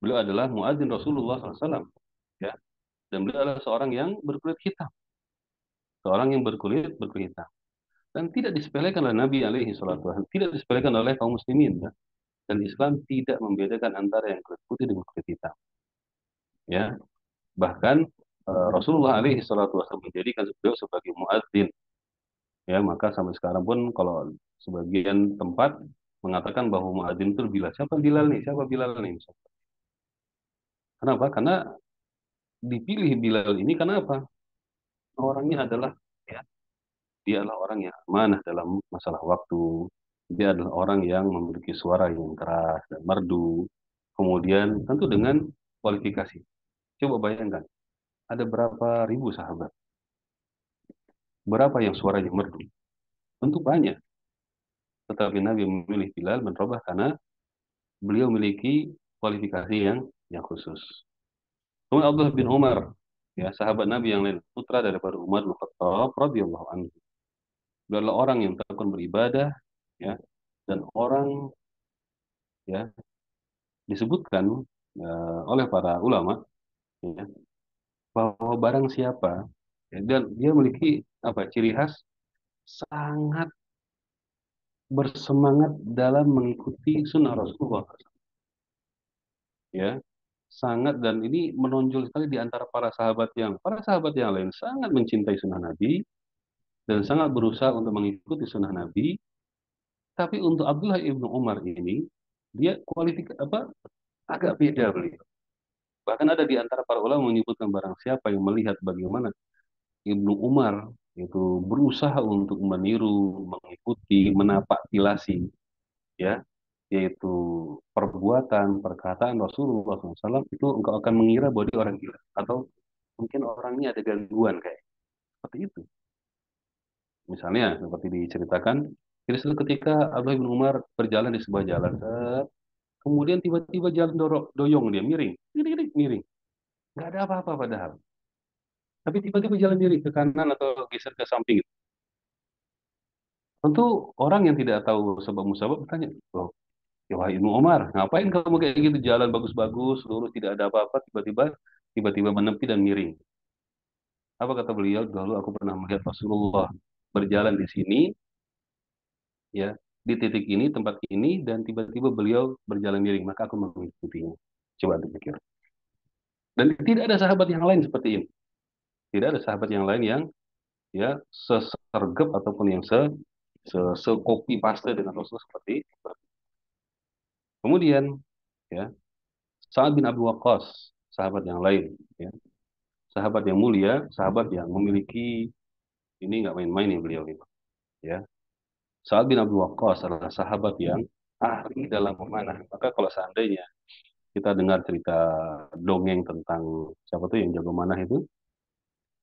[SPEAKER 2] Beliau adalah muadzin Rasulullah SAW, ya, dan beliau adalah seorang yang berkulit hitam, seorang yang berkulit hitam, dan tidak disepelekan oleh Nabi alaihi salatu wasallam, tidak disepelekan oleh kaum muslimin, ya. Dan Islam tidak membedakan antara yang kulit putih dengan kulit hitam, ya. Bahkan Rasulullah alaihi salatu wasallam menjadikan beliau sebagai muadzin, ya. Maka sampai sekarang pun kalau sebagian tempat mengatakan bahwa muadzin itu Bilal. Siapa Bilal nih? Siapa Bilal nih? Kenapa? Karena dipilih Bilal ini karena apa? Orangnya adalah, ya, dia adalah orang yang amanah dalam masalah waktu. Dia adalah orang yang memiliki suara yang keras dan merdu. Kemudian tentu dengan kualifikasi. Coba bayangkan, ada berapa ribu sahabat? Berapa yang suaranya merdu? Tentu banyak. Tetapi Nabi memilih Bilal bin Rabah karena beliau memiliki kualifikasi yang khusus. Kemudian Abdullah bin Umar, ya, sahabat Nabi yang lain, putra daripada Umar bin Khattab radhiyallahu anhu. Dia adalah orang yang tekun beribadah, ya, dan orang, ya, disebutkan oleh para ulama, ya, bahwa barang siapa, ya, dan dia memiliki apa ciri khas sangat bersemangat dalam mengikuti sunnah Rasulullah, ya, sangat, dan ini menonjol sekali di antara para sahabat yang lain sangat mencintai sunnah Nabi dan sangat berusaha untuk mengikuti sunnah Nabi. Tapi untuk Abdullah ibnu Umar ini dia agak beda beliau. Bahkan ada di antara para ulama menyebutkan barang siapa yang melihat bagaimana Ibnu Umar itu berusaha untuk meniru, mengikuti, menapak tilasi, ya, yaitu perbuatan, perkataan Rasulullah SAW, itu engkau akan mengira bahwa dia orang gila atau mungkin orangnya ada gangguan kayak seperti itu. Misalnya seperti diceritakan, jadi suatu ketika Abdullah bin Umar berjalan di sebuah jalan, kemudian tiba-tiba jalan doyong, dia miring, miring, miring, nggak ada apa-apa padahal. Tapi tiba-tiba jalan miring ke kanan atau geser ke samping. Tentu orang yang tidak tahu sebab musabab bertanya, oh, ya wahai Ibnu Umar, ngapain kamu kayak gitu, jalan bagus-bagus, lurus tidak ada apa-apa, tiba-tiba menepi dan miring. Apa kata beliau? Dahulu aku pernah melihat Rasulullah berjalan di sini, ya, di titik ini, tempat ini, dan tiba-tiba beliau berjalan miring, maka aku mengikutinya. Coba dipikir. Dan tidak ada sahabat yang lain seperti ini. Tidak ada sahabat yang lain yang, ya, sesergap ataupun yang se copy paste dengan Rasul seperti itu. Kemudian ya, Sa'ad bin Abi Waqqas, sahabat yang lain, ya. Sahabat yang mulia, sahabat yang memiliki, ini nggak main-main ya beliau ini, ya. Sa'ad bin Abi Waqqas adalah sahabat yang ahli dalam memanah. Maka kalau seandainya kita dengar cerita dongeng tentang siapa tuh yang jago manah itu,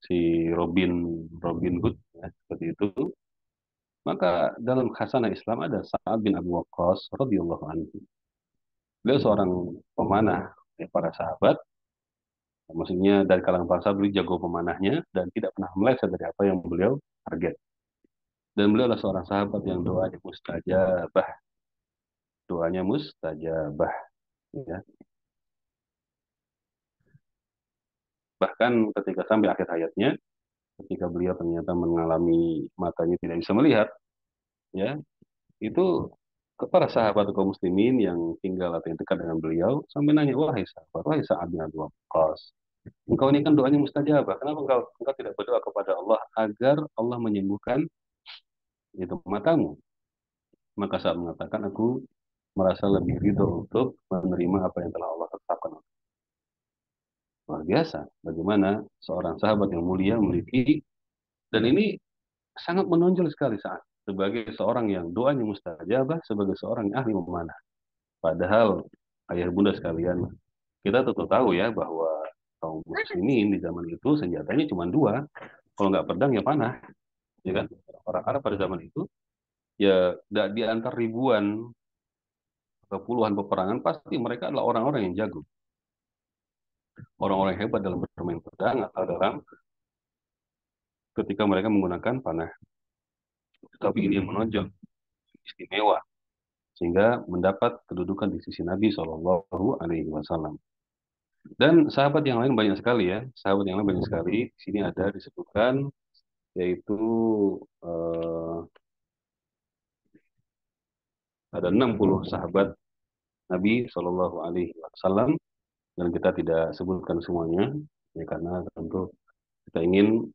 [SPEAKER 2] si Robin Robin Hood, ya, seperti itu. Maka dalam khasanah Islam ada Sa'ad bin Abi Waqqas radhiyallahu anhu. Beliau seorang pemanah, ya, para sahabat. Maksudnya dari kalangan para sahabat beliau jago pemanahnya dan tidak pernah meleset dari apa yang beliau target. Dan beliau adalah seorang sahabat yang doanya mustajabah, ya. Bahkan ketika sampai akhir hayatnya, ketika beliau ternyata mengalami matanya tidak bisa melihat, ya, itu kepada sahabat kaum muslimin yang tinggal atau yang dekat dengan beliau sampai nanya, wahai sahabat, wahai Sa'ad bin Abi Waqqas, engkau ini kan doanya mustajabah, kenapa engkau tidak berdoa kepada Allah agar Allah menyembuhkan itu matamu? Maka saat mengatakan, aku merasa lebih ridho untuk menerima apa yang telah Allah tetapkan. Luar biasa bagaimana seorang sahabat yang mulia memiliki, dan ini sangat menonjol sekali saat sebagai seorang yang doanya mustajabah, sebagai seorang yang ahli memanah. Padahal ayah bunda sekalian, kita tentu tahu ya bahwa kaum muslimin di zaman itu senjatanya cuma dua, kalau nggak pedang ya panah, ya kan? Orang Arab pada zaman itu ya di antar ribuan atau puluhan peperangan pasti mereka adalah orang-orang yang jago, orang-orang yang hebat dalam bermain pedang atau dalam ketika mereka menggunakan panah. Tetapi ini yang menonjol, istimewa, sehingga mendapat kedudukan di sisi Nabi Shallallahu Alaihi Wasallam. Dan sahabat yang lain banyak sekali ya, sahabat yang lain banyak sekali. Di sini ada disebutkan, yaitu eh, ada 60 sahabat Nabi Shallallahu Alaihi Wasallam, dan kita tidak sebutkan semuanya, ya, karena tentu kita ingin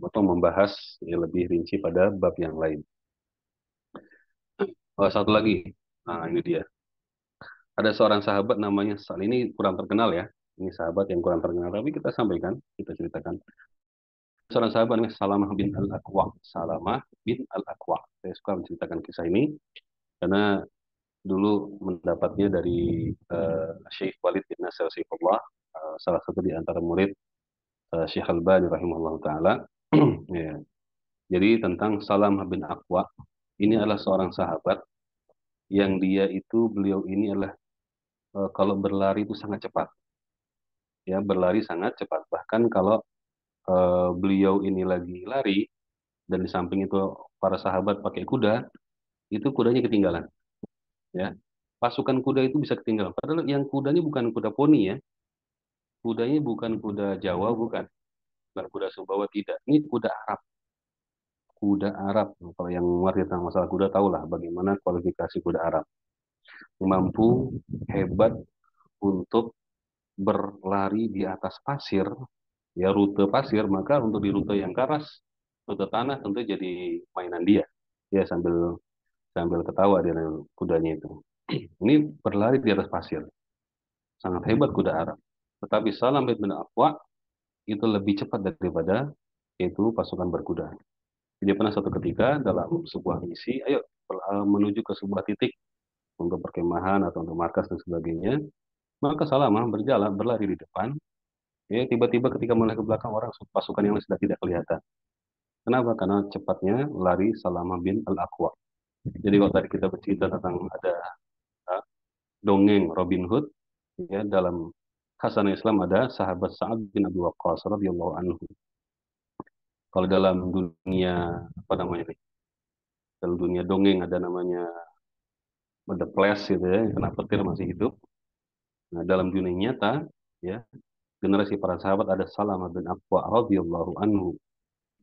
[SPEAKER 2] atau membahas yang lebih rinci pada bab yang lain. Satu lagi, nah ini dia. Ada seorang sahabat namanya ini kurang terkenal ya. Ini sahabat yang kurang terkenal, tapi kita sampaikan, kita ceritakan. Seorang sahabat namanya Salamah bin Al-Aqwa. Salamah bin Al-Aqwa. Saya suka menceritakan kisah ini karena dulu mendapatnya dari Syekh Walid bin Nasir Saifullah, salah satu di antara murid Syekh Al-Bani rahimahullah taala. Ya. Jadi tentang Salamah bin Aqwa, ini adalah seorang sahabat yang beliau ini adalah kalau berlari itu sangat cepat. Ya, berlari sangat cepat. Bahkan kalau beliau ini lagi lari dan di samping itu para sahabat pakai kuda, itu kudanya ketinggalan, ya. Pasukan kuda itu bisa ketinggalan. Padahal yang kudanya bukan kuda poni ya. Kudanya bukan kuda Jawa, bukan. Bukan kuda Sumbawa, tidak. Ini kuda Arab. Kuda Arab. Kalau yang mengerti tentang masalah kuda tahulah bagaimana kualifikasi kuda Arab. Mampu, hebat untuk berlari di atas pasir, ya, rute pasir. Maka untuk di rute yang keras, rute tanah, tentu jadi mainan dia. Dia sambil sambil ketawa dengan kudanya itu. Ini berlari di atas pasir. Sangat hebat kuda Arab. Tetapi Salam bin Aqwa itu lebih cepat daripada yaitu pasukan berkuda. Jadi pernah satu ketika dalam sebuah misi, ayo menuju ke sebuah titik untuk perkemahan atau untuk markas dan sebagainya. Maka Salamah berjalan berlari di depan. Ya, tiba-tiba ketika mulai ke belakang, orang pasukan yang sudah tidak kelihatan. Kenapa? Karena cepatnya lari Salamah bin Al-Aqwa. Jadi kalau tadi kita bercerita tentang ada dongeng Robin Hood, ya, dalam Hasanah Islam ada sahabat Sa'ad bin Abi Waqqas radhiyallahu anhu. Kalau dalam dunia apa namanya nih? Dalam dunia dongeng ada namanya The Flash gitu ya, yang kena petir masih hidup. Nah, dalam dunia nyata, ya, generasi para sahabat ada Salamah bin Aqwa radhiyallahu anhu,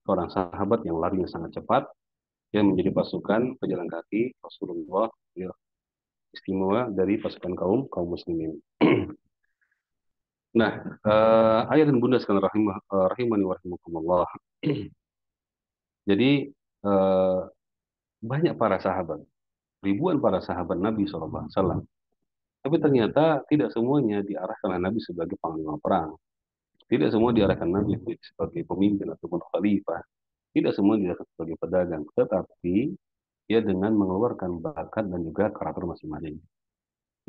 [SPEAKER 2] seorang sahabat yang larinya sangat cepat, yang menjadi pasukan pejalan kaki Rasulullah, ya, istimewa dari pasukan kaum kaum muslimin. Nah, ayah dan bunda sekalian rahimani wa rahimakumullah. Jadi banyak para sahabat. ribuan para sahabat Nabi SAW. Tapi ternyata tidak semuanya diarahkan oleh Nabi sebagai panglima perang. Tidak semua diarahkan Nabi sebagai pemimpin ataupun khalifah. Tidak semua diarahkan sebagai pedagang. Tetapi dia dengan mengeluarkan bakat dan juga karakter masing-masing.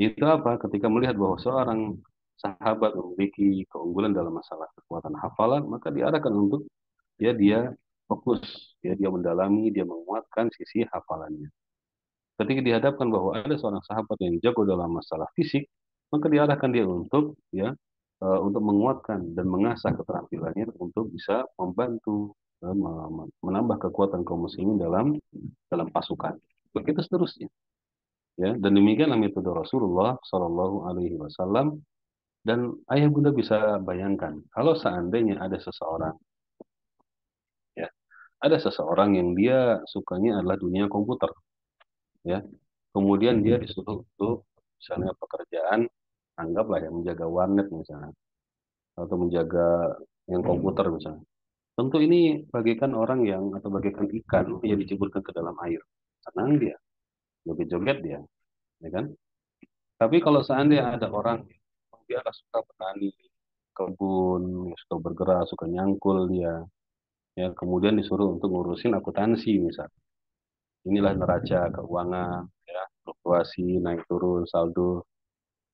[SPEAKER 2] Itu apa? Ketika melihat bahwa seorang sahabat memiliki keunggulan dalam masalah kekuatan hafalan, maka diarahkan untuk dia fokus, dia mendalami, dia menguatkan sisi hafalannya. Ketika dihadapkan bahwa ada seorang sahabat yang jago dalam masalah fisik, maka diarahkan dia untuk untuk menguatkan dan mengasah keterampilannya untuk bisa membantu menambah kekuatan kaum muslimin dalam pasukan. Begitu seterusnya. Ya, dan demikianlah metode Rasulullah Shallallahu Alaihi Wasallam. Dan ayah bunda bisa bayangkan, kalau seandainya ada seseorang, ya, ada seseorang yang dia sukanya adalah dunia komputer, ya, kemudian dia disuruh untuk misalnya pekerjaan, anggaplah yang menjaga warnet misalnya, atau menjaga yang komputer misalnya. Tentu ini bagaikan orang yang atau bagaikan ikan yang diceburkan ke dalam air. Senang dia, joget-joget dia, ya kan? Tapi kalau seandainya ada orang dia suka petani, kebun, suka bergerak, suka nyangkul dia, ya kemudian disuruh untuk ngurusin akuntansi misalnya. Inilah neraca keuangan, ya, fluktuasi naik turun saldo.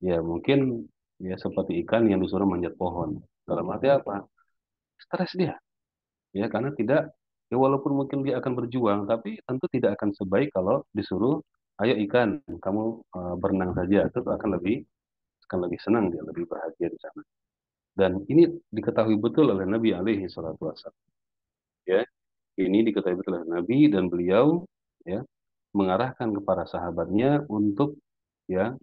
[SPEAKER 2] Ya mungkin ya seperti ikan yang disuruh manjat pohon. Dalam arti apa? Stres dia, ya karena tidak, ya walaupun mungkin dia akan berjuang, tapi tentu tidak akan sebaik kalau disuruh, ayo ikan, kamu berenang saja, itu akan lebih senang dia, lebih bahagia di sana. Dan ini diketahui betul oleh Nabi alaihi salatu wassalam. Ya, ini diketahui betul oleh Nabi dan beliau ya mengarahkan kepada sahabatnya untuk ya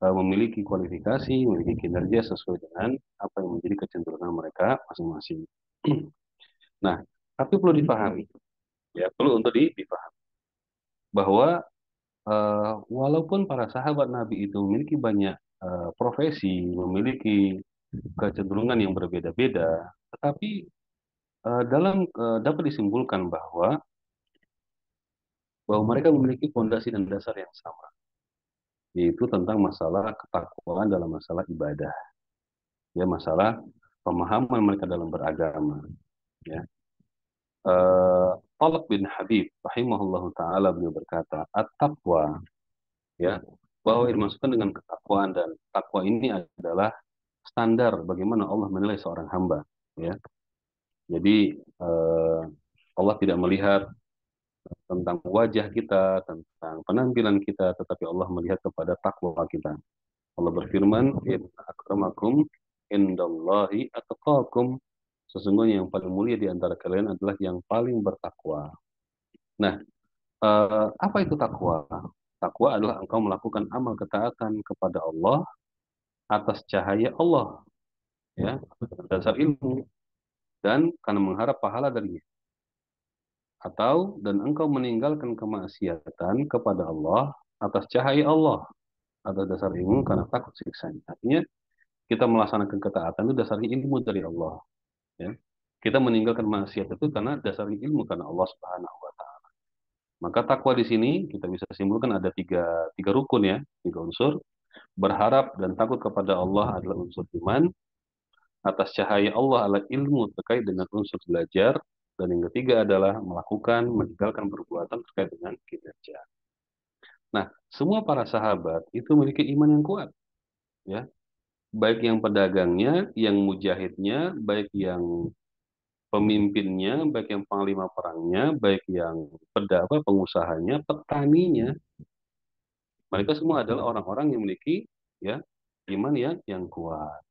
[SPEAKER 2] memiliki kualifikasi, memiliki kinerja sesuai dengan apa yang menjadi kecenderungan mereka masing-masing. Nah, tapi perlu dipahami, ya perlu untuk dipahami bahwa walaupun para sahabat Nabi itu memiliki banyak profesi, memiliki kecenderungan yang berbeda-beda, tetapi dapat disimpulkan bahwa mereka memiliki fondasi dan dasar yang sama, yaitu tentang masalah ketakwaan dalam masalah ibadah, ya masalah pemahaman mereka dalam beragama, ya. Talq bin Habib rahimahullahu taala beliau berkata, at-taqwa, ya, bahwa dimaksudkan dengan ketakwaan, dan takwa ini adalah standar bagaimana Allah menilai seorang hamba, ya. Jadi Allah tidak melihat tentang wajah kita, tentang penampilan kita, tetapi Allah melihat kepada takwa kita. Allah berfirman, "In akramakum indallahi atqakum." Sesungguhnya yang paling mulia di antara kalian adalah yang paling bertakwa. Nah, apa itu takwa? Takwa adalah engkau melakukan amal ketaatan kepada Allah atas cahaya Allah, ya, dasar ilmu, dan karena mengharap pahala darinya. Atau dan engkau meninggalkan kemaksiatan kepada Allah atas cahaya Allah, atas dasar ilmu karena takut siksanya. Artinya kita melaksanakan ketaatan itu dasarnya ilmu dari Allah, ya. Kita meninggalkan maksiat itu karena dasarnya ilmu karena Allah Subhanahu wa taala. Maka takwa di sini kita bisa simpulkan ada tiga rukun, ya, tiga unsur. Berharap dan takut kepada Allah adalah unsur iman, atas cahaya Allah adalah ilmu terkait dengan unsur belajar, dan yang ketiga adalah meninggalkan perbuatan terkait dengan kinerja. Nah, semua para sahabat itu memiliki iman yang kuat, ya. Baik yang pedagangnya, yang mujahidnya, baik yang pemimpinnya, baik yang panglima perangnya, baik yang pengusahanya, petaninya, mereka semua adalah orang-orang yang memiliki ya iman yang kuat.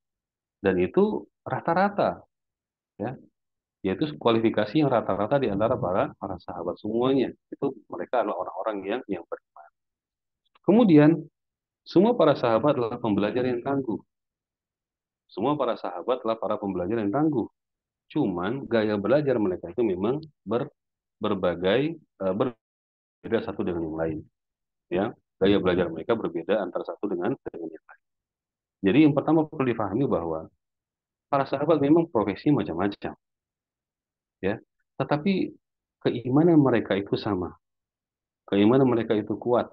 [SPEAKER 2] Dan itu rata-rata, ya, yaitu kualifikasi yang rata-rata di antara para sahabat semuanya. Itu mereka adalah orang-orang yang beriman. Kemudian semua para sahabat adalah pembelajar yang tangguh. Semua para sahabat adalah para pembelajar yang tangguh. Cuman gaya belajar mereka itu memang berbagai, berbeda satu dengan yang lain. Ya, gaya belajar mereka berbeda antara satu dengan yang lain. Jadi yang pertama perlu dipahami bahwa para sahabat memang profesi macam-macam, ya. Tetapi keimanan mereka itu sama. keimanan mereka itu kuat,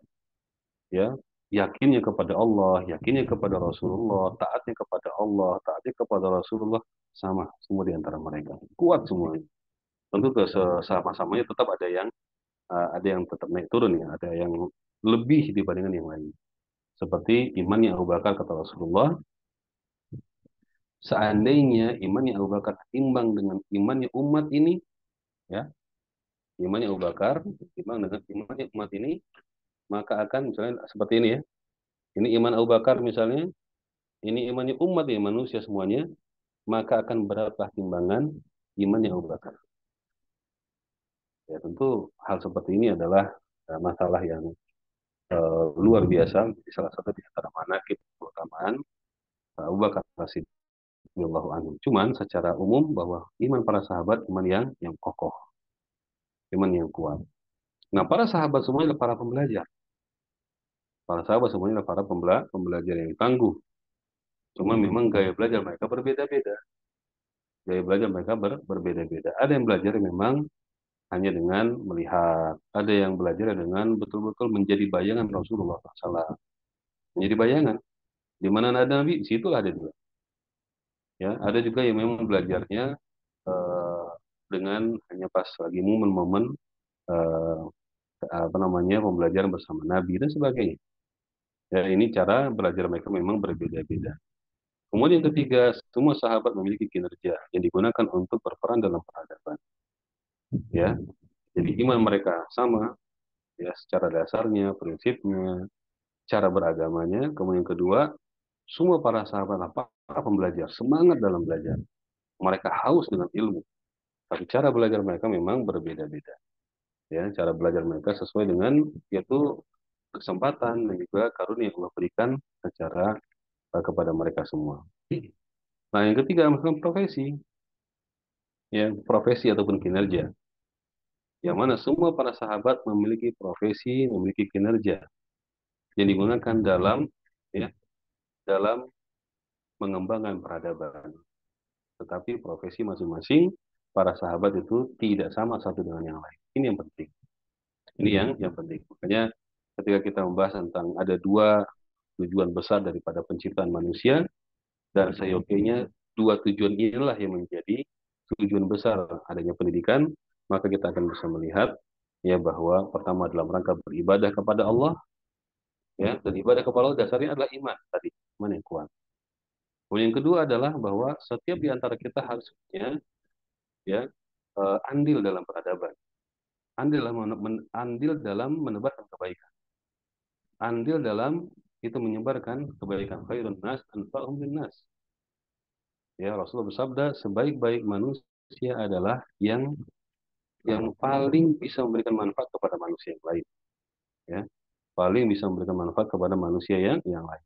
[SPEAKER 2] ya, yakinnya kepada Allah, yakinnya kepada Rasulullah, taatnya kepada Allah, taatnya kepada Rasulullah, sama semua di antara mereka, kuat semuanya. Tentu sama-samanya tetap ada yang tetap naik turun ya, ada yang lebih dibandingkan yang lain. Seperti imannya Abu Bakar kata Rasulullah, seandainya imannya Abu Bakar imbang dengan imannya umat ini, ya, imannya Abu Bakar imbang dengan imannya umat ini, maka akan misalnya seperti ini ya. Ini iman Abu Bakar misalnya, ini imannya umat ya manusia semuanya, maka akan berapa timbangan imannya Abu Bakar. Ya tentu hal seperti ini adalah masalah yang luar biasa, di salah satu di antara manaqib keutamaan Abu Bakar radhiyallahu anhu. Cuman secara umum bahwa iman para sahabat iman yang kokoh, iman yang kuat. Nah, para sahabat semuanya adalah para pembelajar. Para sahabat semuanya adalah para pembelajar yang tangguh. Cuma memang gaya belajar mereka berbeda-beda. Gaya belajar mereka berbeda-beda. Ada yang belajar memang hanya dengan melihat. Ada yang belajar dengan betul-betul menjadi bayangan Rasulullah SAW. Menjadi bayangan. Di mana ada Nabi, di situlah ada dia. Ya, ada juga yang memang belajarnya eh, dengan hanya pas lagi momen-momen eh, apa namanya pembelajaran bersama Nabi dan sebagainya. Ya, ini cara belajar mereka memang berbeda-beda. Kemudian yang ketiga, semua sahabat memiliki kinerja yang digunakan untuk berperan dalam peradaban. Ya, jadi iman mereka sama, ya secara dasarnya, prinsipnya, cara beragamanya. Kemudian yang kedua, semua para sahabat para pembelajar semangat dalam belajar. Mereka haus dengan ilmu, tapi cara belajar mereka memang berbeda-beda. Ya, cara belajar mereka sesuai dengan yaitu kesempatan dan juga karunia yang Allah berikan secara kepada mereka semua. Nah, yang ketiga masalah profesi, ya profesi ataupun kinerja. Yang mana semua para sahabat memiliki profesi, memiliki kinerja yang digunakan ya dalam mengembangkan peradaban. Tetapi profesi masing-masing para sahabat itu tidak sama satu dengan yang lain. Ini yang penting. Ini yang penting. Makanya ketika kita membahas tentang ada dua tujuan besar daripada penciptaan manusia, dan seyogianya dua tujuan inilah yang menjadi tujuan besar adanya pendidikan, maka kita akan bisa melihat ya bahwa pertama dalam rangka beribadah kepada Allah, ya, dan ibadah kepada Allah dasarnya adalah iman tadi, iman yang kuat. Kemudian yang kedua adalah bahwa setiap di antara kita harus punya ya andil dalam peradaban, andil dalam menebarkan kebaikan, andil dalam itu menyebarkan kebaikan. Khairun nas anfa'uhum linnas. Ya, Rasulullah bersabda, sebaik-baik manusia adalah yang paling bisa memberikan manfaat kepada manusia yang lain. Ya, paling bisa memberikan manfaat kepada manusia yang lain.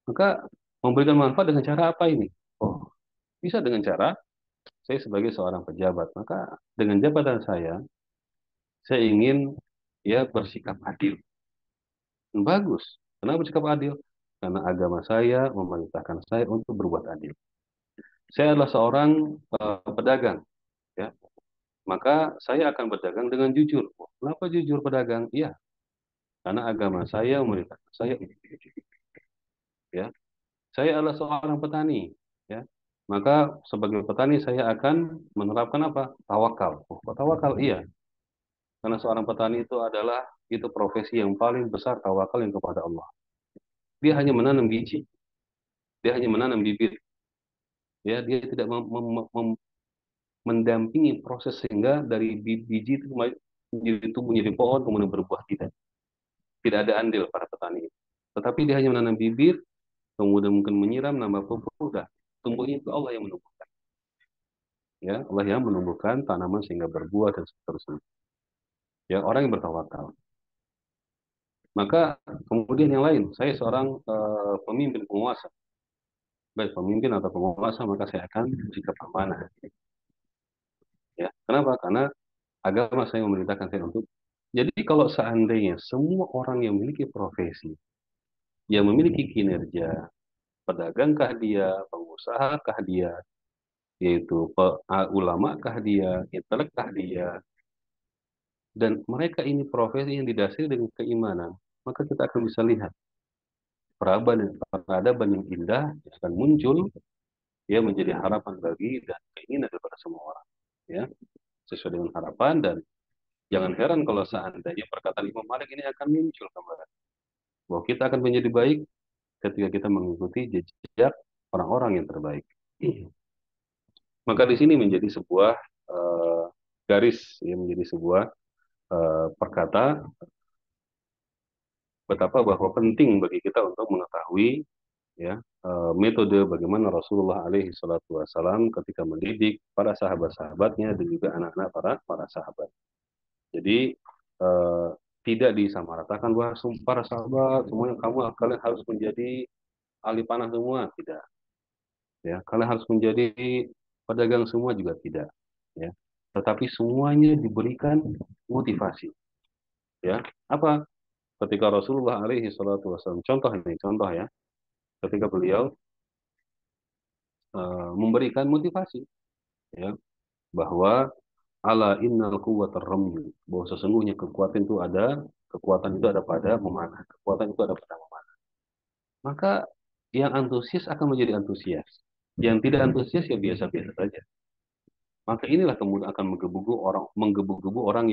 [SPEAKER 2] Maka memberikan manfaat dengan cara apa ini? Oh, bisa dengan cara saya sebagai seorang pejabat, maka dengan jabatan saya ingin ya bersikap adil. Bagus. Kenapa bersikap adil? Karena agama saya memerintahkan saya untuk berbuat adil. Saya adalah seorang pedagang, ya. Maka saya akan berdagang dengan jujur. Kenapa jujur pedagang? Iya, karena agama saya memerintahkan saya untuk jujur. Ya, saya adalah seorang petani. Ya, maka sebagai petani saya akan menerapkan apa? Tawakal. Oh, tawakal iya, karena seorang petani itu profesi yang paling besar tawakal yang kepada Allah. Dia hanya menanam biji, dia hanya menanam bibit. Ya, dia tidak mendampingi proses sehingga dari biji itu menjadi tumbuh menjadi pohon kemudian berbuah. Tidak ada andil para petani. Tetapi dia hanya menanam bibit, kemudian mungkin menyiram, nambah pupuk, udah. Tumbuhnya itu Allah yang menumbuhkan. Ya, Allah yang menumbuhkan tanaman sehingga berbuah dan seterusnya. Ya, orang yang bertawakal. Maka kemudian yang lain, saya seorang pemimpin penguasa. Baik pemimpin atau penguasa, maka saya akan bersikap amanah. Ya, kenapa? Karena agama saya memerintahkan saya untuk. Jadi kalau seandainya semua orang yang memiliki profesi, yang memiliki kinerja, pedagangkah dia, pengusahakah dia, yaitu ulamakah dia, intelekkah dia, dan mereka ini profesi yang didasari dengan keimanan, maka kita akan bisa lihat peradaban yang indah yang akan muncul, ya, menjadi harapan bagi dan keinginan daripada semua orang, ya, sesuai dengan harapan. Dan jangan heran kalau seandainya perkataan Imam Malik ini akan muncul kembali, bahwa kita akan menjadi baik ketika kita mengikuti jejak orang-orang yang terbaik. Maka di sini menjadi sebuah eh, garis, ya, menjadi sebuah perkata betapa bahwa penting bagi kita untuk mengetahui, ya, metode bagaimana Rasulullah alaihi salatu wasalam ketika mendidik para sahabat-sahabatnya dan juga anak-anak para sahabat. Jadi eh, tidak disamaratakan bahwa para sahabat semuanya kalian harus menjadi ahli panah semua, tidak, ya. Kalian harus menjadi pedagang semua, juga tidak, ya. Tetapi semuanya diberikan motivasi, ya. Apa? Ketika Rasulullah alaihi salatu wasallam, contoh ini, contoh ya, ketika beliau memberikan motivasi, ya, bahwa ala innal quwwatar ramyi, bahwa sesungguhnya kekuatan itu ada pada memanah, kekuatan itu ada pada memanah. Maka yang antusias akan menjadi antusias, yang tidak antusias ya biasa-biasa saja. Maka inilah kemudian akan menggebu-gebu orang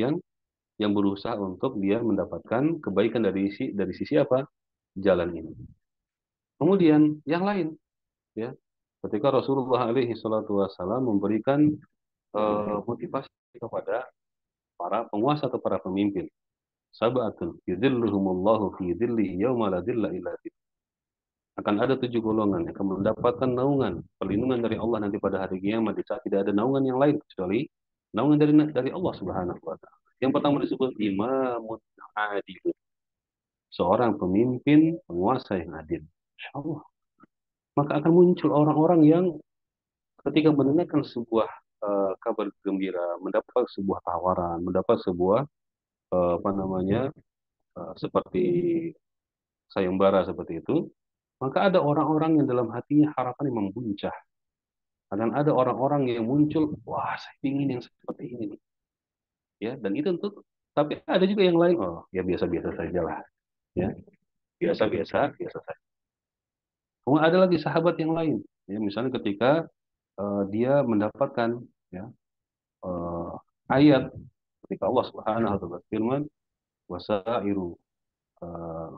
[SPEAKER 2] yang berusaha untuk dia mendapatkan kebaikan dari sisi apa? Jalan ini. Kemudian yang lain, ya, ketika Rasulullah alaihi salatu wasallam memberikan motivasi kepada para penguasa atau para pemimpin. Sab'atun yudhilluhumullahu fi dhillihi yawma la dhilla illa dhilluh. Akan ada 7 golongan yang akan mendapatkan naungan, perlindungan dari Allah nanti pada hari kiamat, di saat tidak ada naungan yang lain kecuali naungan dari Allah Subhanahu wa taala. Yang pertama disebut imamun adil, seorang pemimpin penguasa yang adil. Insya Allah. Maka akan muncul orang-orang yang ketika mendengarkan sebuah kabar gembira, mendapat sebuah tawaran, mendapat sebuah apa namanya, seperti sayembara seperti itu, maka ada orang-orang yang dalam hatinya harapan yang membuncah. Dan ada orang-orang yang muncul, wah saya ingin yang seperti ini nih. Ya, dan itu untuk, tapi ada juga yang lain, oh ya biasa-biasa saja lah, ya, biasa-biasa, biasa saja. Kemudian ada lagi sahabat yang lain, ya, misalnya ketika dia mendapatkan, ya, eh, ayat ketika Allah Subhanahu wa taala berfirman, wasairu, eh,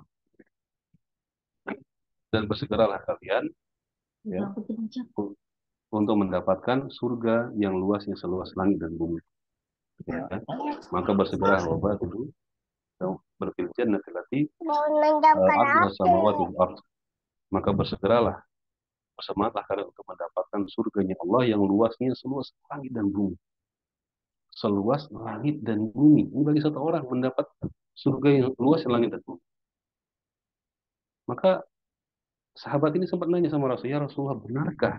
[SPEAKER 2] dan bersegeralah kalian, ya, untuk mendapatkan surga yang luasnya seluas langit dan bumi. Ya. Maka bersegeralah wabah itu berfirman nanti arduha samawati wal ard. Maka bersegeralah, bersemangatlah kalian untuk mendapatkan surganya Allah yang luasnya seluas langit dan bumi. Seluas langit dan bumi. Ini bagi satu orang mendapat surga yang luas langit dan bumi. Maka sahabat ini sempat nanya sama Rasulullah, ya Rasulullah, benarkah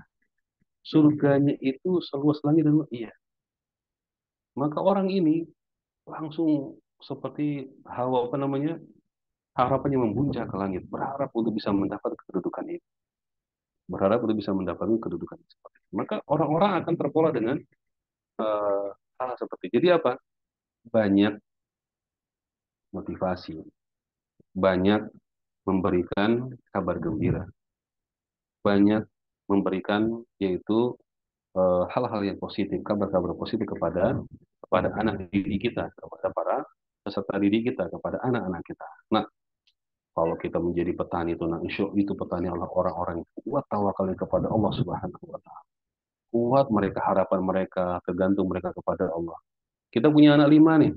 [SPEAKER 2] surganya itu seluas langit dan bumi? Iya. Maka orang ini langsung seperti hawa apa namanya, harapannya membuncah ke langit, berharap untuk bisa mendapat kedudukan itu, berharap untuk bisa mendapatkan kedudukan itu. Maka orang-orang akan terpola dengan uh, hal seperti itu. Jadi apa? Banyak motivasi, banyak memberikan kabar gembira, banyak memberikan yaitu hal-hal yang positif, kabar-kabar positif kepada anak didik kita, kepada para peserta didik kita, kepada anak-anak kita. Nah, kalau kita menjadi petani itu, nah itu petani adalah orang-orang yang kuat tawakalnya kepada Allah Subhanahu wa taala. Kuat mereka, harapan mereka, tergantung mereka kepada Allah. Kita punya anak 5 nih.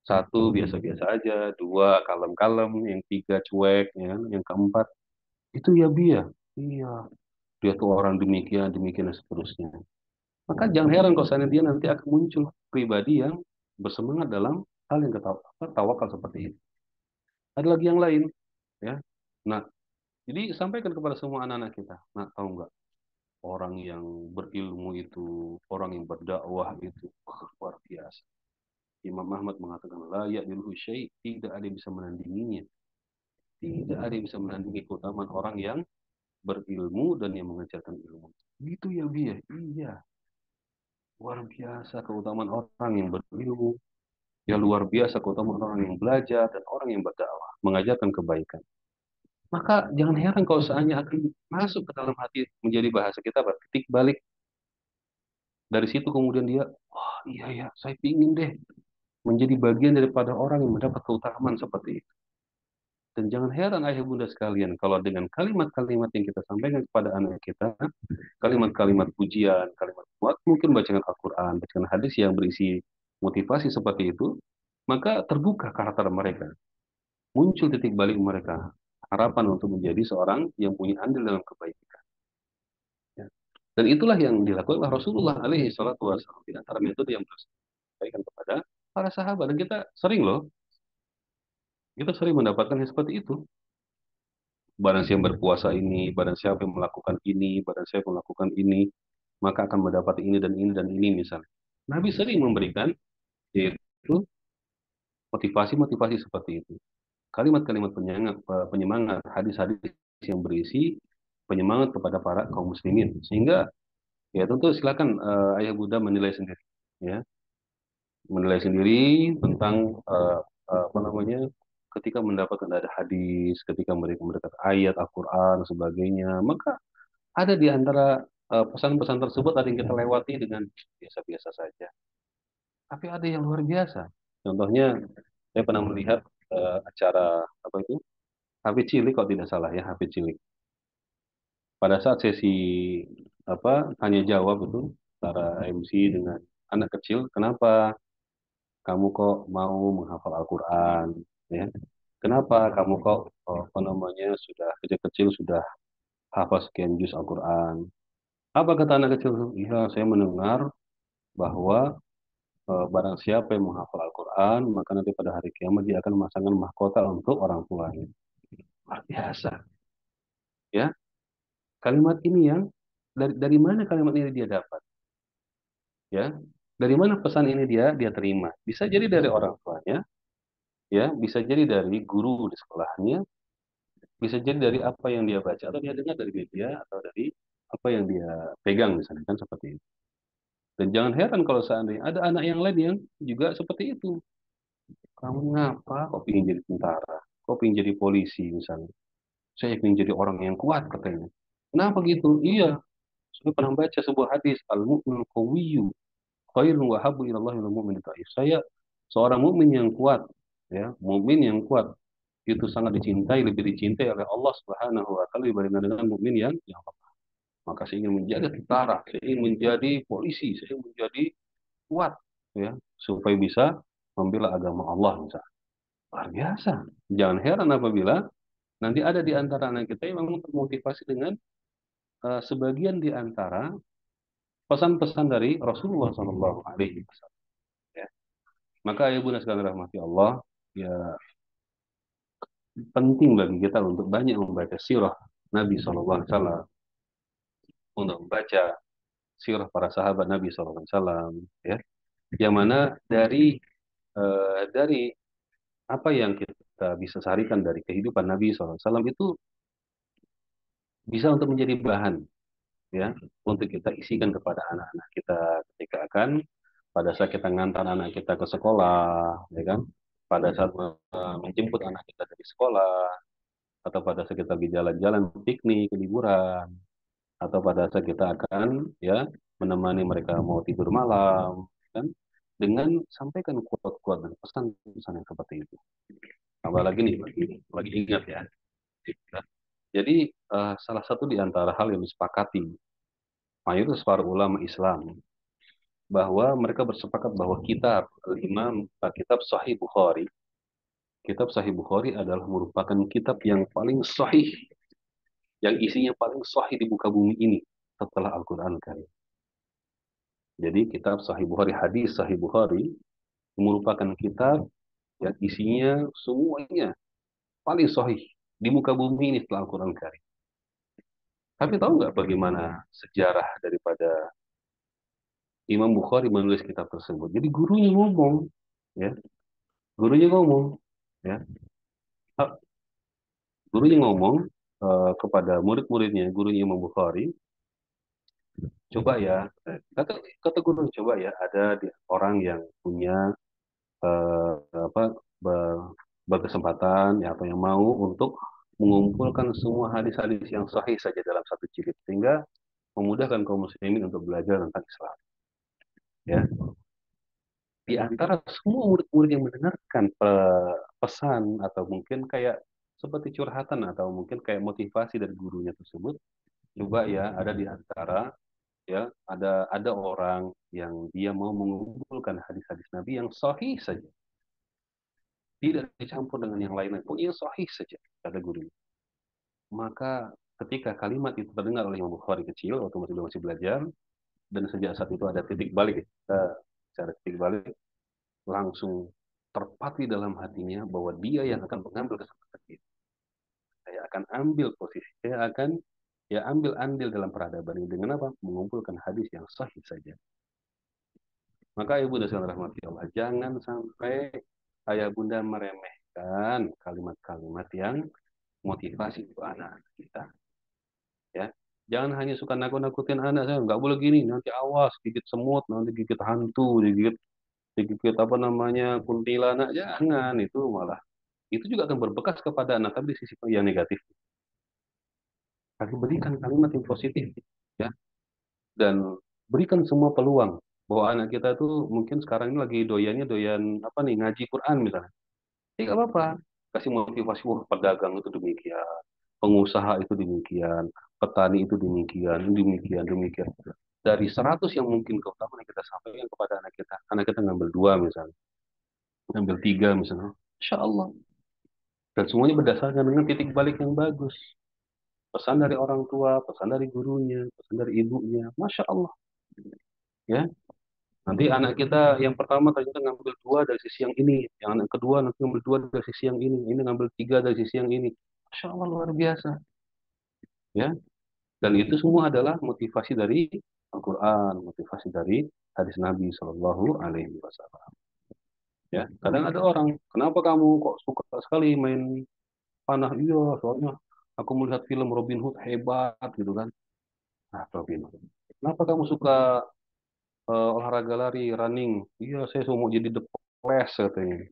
[SPEAKER 2] Satu biasa-biasa aja, dua kalem-kalem, yang tiga cuek, ya, yang keempat itu ya biar. Iya, dia tuh orang demikian, demikian dan seterusnya. Maka jangan heran kalau seandainya dia nanti akan muncul pribadi yang bersemangat dalam hal yang tawakal seperti itu. Ada lagi yang lain, ya. Nah, jadi sampaikan kepada semua anak-anak kita. Nah, tahu nggak, orang yang berilmu itu, orang yang berdakwah itu, luar biasa. Imam Ahmad mengatakan, la ya'diluhu syai', tidak ada yang bisa menandinginya. Tidak ada yang bisa menandingi keutamaan orang yang berilmu dan yang mengajarkan ilmu. Gitu ya, Bia. Iya. Luar biasa keutamaan orang yang berilmu, Ya luar biasa keutamaan orang yang belajar dan orang yang berdakwah, mengajarkan kebaikan. Maka jangan heran kalau seandainya akan masuk ke dalam hati menjadi bahasa kita bertitik balik. Dari situ kemudian dia, wah iya ya, saya pingin deh menjadi bagian daripada orang yang mendapat keutamaan seperti itu. Dan jangan heran ayah bunda sekalian, kalau dengan kalimat-kalimat yang kita sampaikan kepada anak kita, kalimat-kalimat pujian, kalimat kuat, mungkin bacaan Al-Quran, bacaan hadis yang berisi motivasi seperti itu, maka terbuka karakter mereka, muncul titik balik mereka, harapan untuk menjadi seorang yang punya andil dalam kebaikan. Ya. Dan itulah yang dilakukan oleh Rasulullah alaihi salatu wasallam di antara metode yang disampaikan kepada para sahabat. Dan kita sering mendapatkan yang seperti itu. Barang siapa yang berpuasa ini, barang siapa yang melakukan ini, barang siapa yang melakukan ini, maka akan mendapat ini dan ini dan ini misalnya. Nabi sering memberikan yaitu motivasi-motivasi seperti itu. Kalimat-kalimat penyemangat, penyemangat, hadis-hadis yang berisi penyemangat kepada para kaum muslimin. Sehingga ya tentu silakan ayah Buddha menilai sendiri, ya, menilai sendiri tentang apa namanya ketika mendapatkan ada hadis, ketika mereka mendapat ayat Al-Quran dan sebagainya, maka ada di antara pesan-pesan tersebut ada yang kita lewati dengan biasa-biasa saja. Tapi ada yang luar biasa. Contohnya, saya pernah melihat acara apa itu? Hafid Cilik kalau tidak salah ya, Hafid Cilik. Pada saat sesi apa tanya jawab itu antara MC dengan anak kecil, kenapa kamu kok mau menghafal Al-Quran? Ya, kenapa kamu kok apa namanya sudah kecil-kecil sudah hafal sekian juz Al-Quran? Apa kata anak kecil? Iya, saya mendengar bahwa barang siapa yang menghafal Al-Quran, maka nanti pada hari kiamat dia akan memasangkan mahkota untuk orang tuanya. Luar biasa, ya. Kalimat ini yang dari mana kalimat ini dia dapat, ya? Dari mana pesan ini dia terima? Bisa jadi dari orang tuanya, ya. Bisa jadi dari guru di sekolahnya, bisa jadi dari apa yang dia baca atau dia dengar dari media atau dari apa yang dia pegang misalnya kan seperti itu. Dan jangan heran kalau seandainya ada anak yang lain yang juga seperti itu. Kamu ngapa kok ingin jadi tentara? Kok ingin jadi polisi misalnya? Saya ingin jadi orang yang kuat katanya. Kenapa gitu? Iya, saya pernah baca sebuah hadis al-mu'min qawiyyu khairun wa habbu ila Allah minal mu'min dhaif. Saya seorang mukmin yang kuat, ya, mukmin yang kuat itu sangat dicintai, lebih dicintai oleh Allah Subhanahu wa taala dibandingkan dengan mukmin yang lemah. Maka saya ingin menjadi tentara, saya ingin menjadi polisi, saya ingin menjadi kuat, ya, supaya bisa membela agama Allah misalnya. Luar biasa. Jangan heran apabila nanti ada di antara anak kita yang memang termotivasi dengan sebagian di antara pesan-pesan dari Rasulullah Sallallahu Alaihi Wasallam. Ya. Maka ya bunda sekalian rahmati Allah, ya penting bagi kita untuk banyak membaca sirah Nabi Sallallahu Alaihi Wasallam, untuk membaca sirah para sahabat Nabi Sallallahu Alaihi Wasallam, ya, yang mana dari apa yang kita bisa sarikan dari kehidupan Nabi Sallallahu Alaihi Wasallam itu bisa untuk menjadi bahan, ya, untuk kita isikan kepada anak-anak kita ketika akan pada saat kita ngantar anak kita ke sekolah, ya kan, pada saat menjemput anak kita dari sekolah, atau pada saat kita di jalan-jalan piknik liburan, atau pada saat kita akan ya menemani mereka mau tidur malam, kan, dengan sampaikan kuat-kuat dan pesan-pesan yang seperti itu. Apalagi nih, lagi ingat ya. Jadi salah satu di antara hal yang disepakati mayoritas para ulama Islam bahwa mereka bersepakat bahwa kitab Sahih Bukhari adalah merupakan kitab yang paling sahih, yang isinya paling sahih di muka bumi ini setelah Al-Quran Karim. Jadi kitab Sahih Bukhari, hadis Sahih Bukhari merupakan kitab yang isinya semuanya paling sahih di muka bumi ini setelah Al-Quran Karim. Tapi tahu nggak bagaimana sejarah daripada Imam Bukhari menulis kitab tersebut? Jadi gurunya ngomong, ya, gurunya ngomong, ya, gurunya ngomong kepada murid-muridnya, gurunya Imam Bukhari, coba ya, kata kata guru, coba ya ada orang yang punya apa berkesempatan ya atau yang mau untuk mengumpulkan semua hadis-hadis yang sahih saja dalam satu jilid sehingga memudahkan kaum muslimin untuk belajar tentang Islam ya di antara semua murid-murid yang mendengarkan pesan atau mungkin kayak seperti curhatan atau mungkin kayak motivasi dari gurunya tersebut coba ya ada di antara ya ada orang yang dia mau mengumpulkan hadis-hadis Nabi yang sahih saja tidak dicampur dengan yang lain-lain pokoknya sahih saja kata gurunya maka ketika kalimat itu terdengar oleh Imam Bukhari kecil waktu masih belajar dan sejak saat itu ada titik balik kita secara titik balik langsung terpatri dalam hatinya bahwa dia yang akan mengambil kesempatan itu saya akan ambil posisi saya akan ya ambil andil dalam peradaban ini dengan apa mengumpulkan hadis yang sahih saja maka ibu dan saudara rahmati Allah jangan sampai ayah bunda meremehkan kalimat-kalimat yang motivasi untuk anak kita ya jangan hanya suka nakut-nakutin anak saya nggak boleh gini nanti awas gigit semut nanti gigit hantu digigit apa namanya kuntilanak jangan itu malah itu juga akan berbekas kepada anak tapi di sisi yang negatif tapi berikan kalimat yang positif ya dan berikan semua peluang bahwa anak kita tuh mungkin sekarang ini lagi doyannya doyan apa nih ngaji Quran misalnya tidak apa-apa kasih motivasi wah pedagang itu demikian pengusaha itu demikian petani itu demikian demikian demikian dari 100 yang mungkin keutamaan yang kita sampaikan kepada anak kita ngambil dua misalnya ngambil tiga misalnya Insya Allah dan semuanya berdasarkan dengan titik balik yang bagus pesan dari orang tua pesan dari gurunya pesan dari ibunya Masya Allah ya nanti anak kita yang pertama ternyata ngambil dua dari sisi yang ini yang anak kedua nanti ngambil dua dari sisi yang ini ngambil tiga dari sisi yang ini Masya Allah luar biasa ya dan itu semua adalah motivasi dari Al-Quran motivasi dari hadis Nabi Shallallahu Alaihi Wasallam ya kadang ada orang kenapa kamu kok suka sekali main panah iya soalnya aku melihat film Robin Hood hebat gitu kan nah Robin Hood kenapa kamu suka olahraga lari running iya saya mau jadi the flash katanya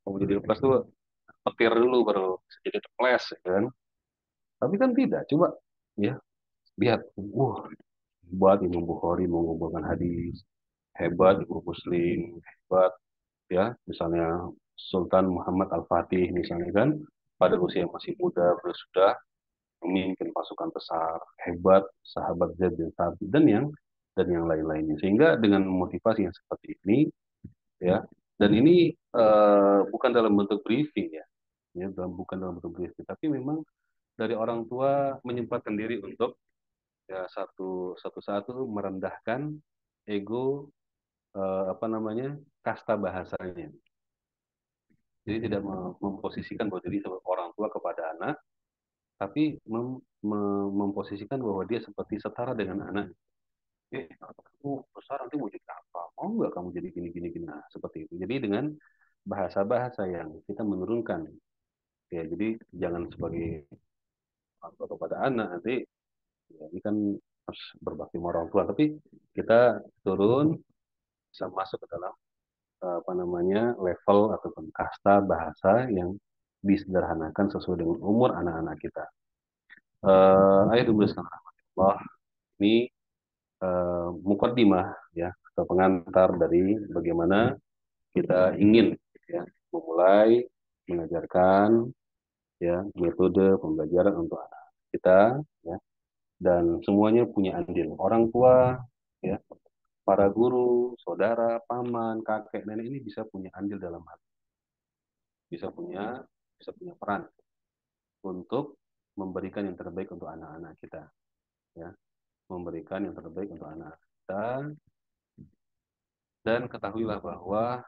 [SPEAKER 2] mau jadi the flash tuh petir dulu baru bisa jadi the flash ya kan tapi kan tidak coba ya lihat wah hebat Imam Bukhari mengumpulkan hadis hebat Imam Muslim hebat ya misalnya Sultan Muhammad Al-Fatih misalnya kan pada usia yang masih muda beliau sudah memimpin pasukan besar hebat sahabat Zaid bin Thabit dan yang lain-lainnya sehingga dengan motivasi yang seperti ini ya dan ini bukan dalam bentuk briefing ya bukan dalam bentuk briefing tapi memang dari orang tua menyempatkan diri untuk ya satu satu merendahkan ego apa namanya kasta bahasanya jadi tidak memposisikan bahwa diri sebagai orang tua kepada anak tapi memposisikan bahwa dia seperti setara dengan anak kamu besar nanti mau jadi apa mau nggak kamu jadi gini gini gini nah seperti itu jadi dengan bahasa-bahasa yang kita menurunkan ya jadi jangan sebagai orang tua kepada anak nanti ya, ini kan harus berbakti sama orang tua tapi kita turun bisa masuk ke dalam apa namanya level ataupun kasta bahasa yang disederhanakan sesuai dengan umur anak-anak kita ayat dulu sekarang Allah ini mukaddimah ya atau pengantar dari bagaimana kita ingin ya memulai mengajarkan ya metode pembelajaran untuk anak kita ya dan semuanya punya andil orang tua ya para guru saudara paman kakek nenek ini bisa punya andil dalam hal bisa punya bisa punya peran untuk memberikan yang terbaik untuk anak-anak kita ya memberikan yang terbaik untuk anak kita dan ketahuilah bahwa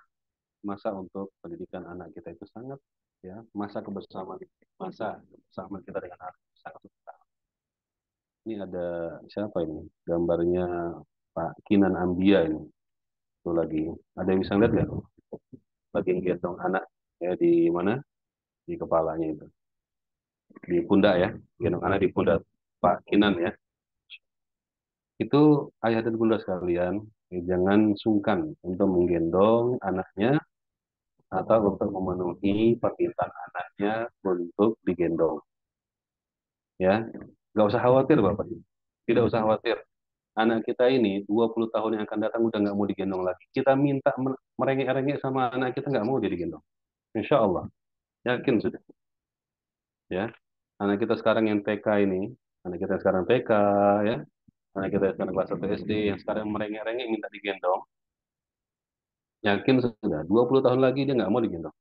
[SPEAKER 2] masa untuk pendidikan anak kita itu sangat ya masa kebersamaan kita dengan anak sangat utama. Ini ada siapa ini gambarnya Pak Kinan Ambia ini tuh lagi ada yang bisa lihat nggak lagi gendong anak ya di mana di kepalanya itu di pundak ya gendong anak di pundak Pak Kinan ya itu ayah dan bunda sekalian jangan sungkan untuk menggendong anaknya atau untuk memenuhi permintaan anaknya untuk digendong. Ya, nggak usah khawatir Bapak. Tidak usah khawatir. Anak kita ini 20 tahun yang akan datang udah nggak mau digendong lagi. Kita minta merengek-rengek sama anak kita nggak mau dia digendong. Insya Allah. Yakin sudah. Ya. Anak kita sekarang yang TK ini, anak kita sekarang TK, ya, anak kita sekarang kelas 1 SD, yang sekarang merengek-rengek minta digendong, yakin sudah 20 tahun lagi dia nggak mau digendong.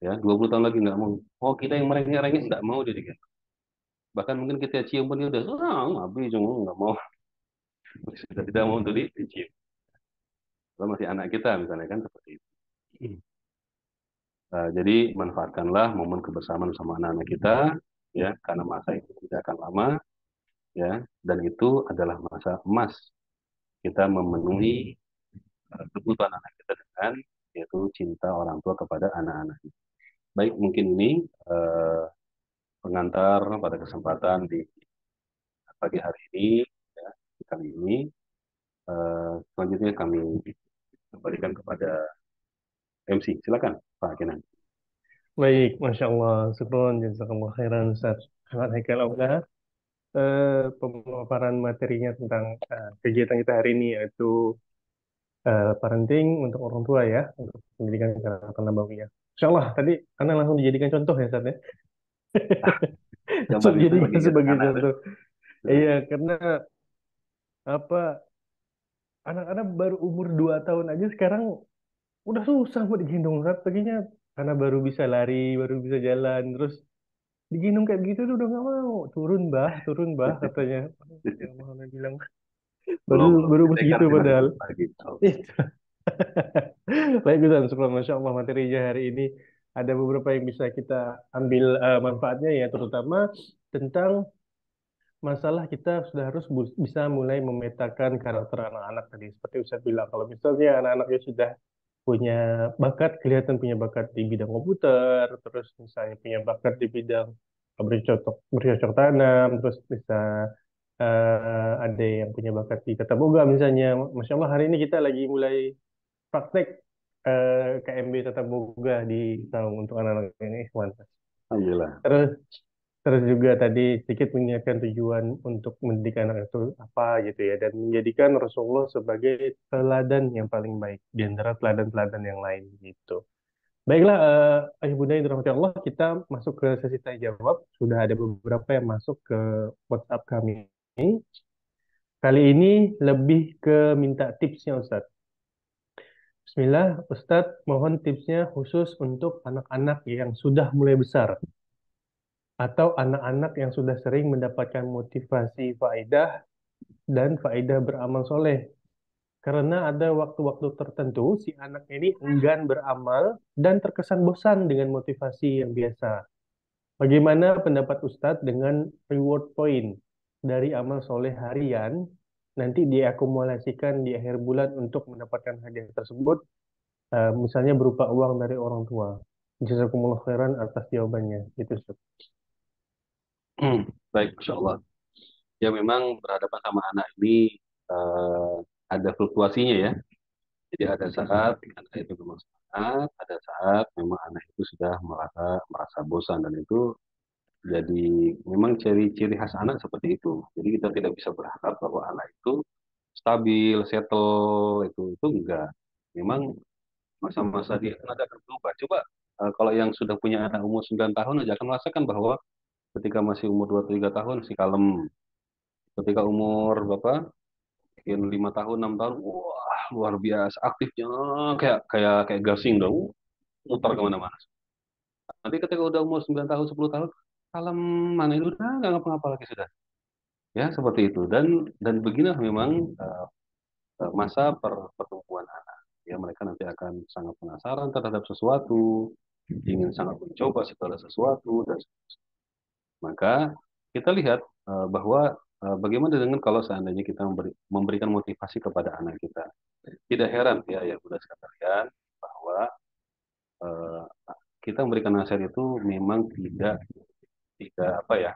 [SPEAKER 2] Ya, 20 tahun lagi nggak mau. Oh, kita yang merengek-rengek nggak mau dia digendong. Bahkan mungkin kita cium pun dia udah, habis cuma nggak mau. Sudah tidak mau untuk dicium. Kalau masih anak kita misalnya kan seperti itu. Jadi manfaatkanlah momen kebersamaan sama anak-anak kita, ya, karena masa itu tidak akan lama, ya, dan itu adalah masa emas kita memenuhi kebutuhan anak kita dengan yaitu cinta orang tua kepada anak-anak. Baik, mungkin ini eh, pengantar pada kesempatan di pagi hari ini, ya, kali ini. Selanjutnya kami kembalikan kepada MC. Silakan, Pak Kenan.
[SPEAKER 1] Baik, Masya Allah. Syukron, jazakallah khairan, Ustaz Ahmad Haikal Aulia. Pemaparan materinya tentang kegiatan kita hari ini yaitu parenting untuk orang tua ya, untuk pendidikan karakter nabawiyah. Insya Allah, tadi Anda langsung dijadikan contoh ya, Ustaz ya. Langsung
[SPEAKER 2] Zaman itu
[SPEAKER 1] dijadikan
[SPEAKER 2] lagi
[SPEAKER 1] sebagai
[SPEAKER 2] anak itu.
[SPEAKER 1] contoh. Iya, karena apa anak-anak baru umur 2 tahun aja sekarang udah susah buat digendong, Ustaz. Paginya karena baru bisa lari, baru bisa jalan, terus digendong kayak begitu udah nggak mau. Turun bah katanya. Ya Allah, Anda bilang baru
[SPEAKER 2] Belum, belum.
[SPEAKER 1] baru umur
[SPEAKER 2] Kita kan
[SPEAKER 1] segitu
[SPEAKER 2] tidak
[SPEAKER 1] padahal.
[SPEAKER 2] ikut lagi.
[SPEAKER 1] Itu. Baik, Ustaz. Syukur, Masya Allah materinya hari ini ada beberapa yang bisa kita ambil manfaatnya ya, terutama tentang masalah kita sudah harus bisa mulai memetakan karakter anak-anak tadi. Seperti Ustaz bilang, kalau misalnya anak-anaknya sudah punya bakat, kelihatan punya bakat di bidang komputer, terus misalnya punya bakat di bidang bercocok tanam, terus bisa ada yang punya bakat di tata boga misalnya. Masya Allah hari ini kita lagi mulai praktek KMB tata boga di Saung untuk anak-anak ini. Mantap.
[SPEAKER 2] Alhamdulillah.
[SPEAKER 1] Terus terus juga tadi sedikit mengingatkan tujuan untuk mendidik anak itu apa gitu ya, dan menjadikan Rasulullah sebagai teladan yang paling baik di antara teladan-teladan yang lain gitu. Baiklah, Ayah Bunda yang dirahmati Allah, kita masuk ke sesi tanya jawab. Sudah ada beberapa yang masuk ke WhatsApp kami. Kali ini lebih ke minta tipsnya, Ustadz. Bismillah, Ustadz, mohon tipsnya khusus untuk anak-anak yang sudah mulai besar atau anak-anak yang sudah sering mendapatkan motivasi faedah dan faedah beramal soleh. Karena ada waktu-waktu tertentu si anak ini enggan beramal dan terkesan bosan dengan motivasi yang biasa. Bagaimana pendapat Ustadz dengan reward point dari amal soleh harian nanti diakumulasikan di akhir bulan untuk mendapatkan hadiah tersebut, misalnya berupa uang dari orang tua. Jazakumullah khairan atas jawabannya. Itu Ustaz.
[SPEAKER 2] Baik, Masya Allah. Ya memang berhadapan sama anak ini eh, ada fluktuasinya ya. Jadi ada saat anak itu memang semangat, ada saat memang anak itu sudah merasa bosan dan itu jadi memang ciri-ciri khas anak seperti itu. Jadi kita tidak bisa berharap bahwa anak itu stabil, settle itu enggak. Memang masa-masa dia akan ada akan berubah. Coba kalau yang sudah punya anak umur 9 tahun aja akan merasakan bahwa ketika masih umur 2 3 tahun si kalem. Ketika umur berapa? Mungkin 5 tahun, 6 tahun, wah luar biasa aktifnya kayak kayak kayak gasing dong, muter kemana-mana. Nanti ketika udah umur 9 tahun, 10 tahun, kalem mana itu udah nggak ngapa-ngapa lagi sudah. Ya seperti itu dan beginilah memang masa pertumbuhan anak. Ya mereka nanti akan sangat penasaran terhadap sesuatu, ingin sangat mencoba segala sesuatu dan maka kita lihat bahwa bagaimana dengan kalau seandainya kita memberikan motivasi kepada anak kita. Tidak heran ya ya Bunda sekalian bahwa eh, kita memberikan nasihat itu memang tidak tidak apa ya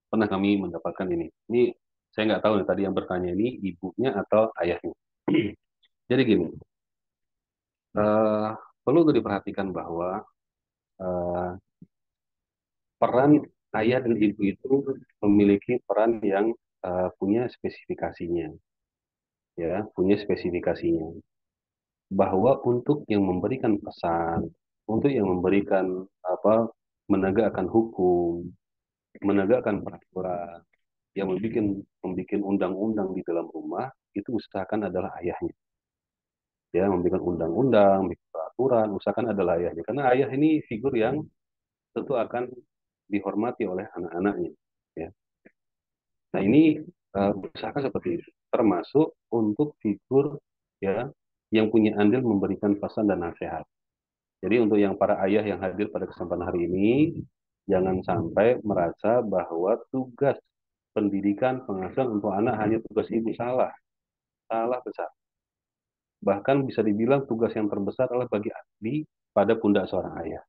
[SPEAKER 2] pernah kami mendapatkan ini. Ini saya nggak tahu nih tadi yang bertanya ini ibunya atau ayahnya. Jadi gini, perlu diperhatikan bahwa eh, peran ayah dan ibu itu memiliki peran yang punya spesifikasinya, ya, punya spesifikasinya. Bahwa untuk yang memberikan pesan, untuk yang memberikan apa, menegakkan hukum, menegakkan peraturan, yang membuat undang-undang di dalam rumah itu usahakan adalah ayahnya. Ya, membuat undang-undang, membuat peraturan, usahakan adalah ayahnya. Karena ayah ini figur yang tentu akan dihormati oleh anak-anaknya. Ya. Nah ini usahakan seperti itu, termasuk untuk figur ya yang punya andil memberikan pesan dan nasihat. Jadi untuk yang para ayah yang hadir pada kesempatan hari ini, jangan sampai merasa bahwa tugas pendidikan pengasuhan untuk anak hanya tugas ibu. Salah, salah besar. Bahkan bisa dibilang tugas yang terbesar adalah bagi abdi pada pundak seorang ayah.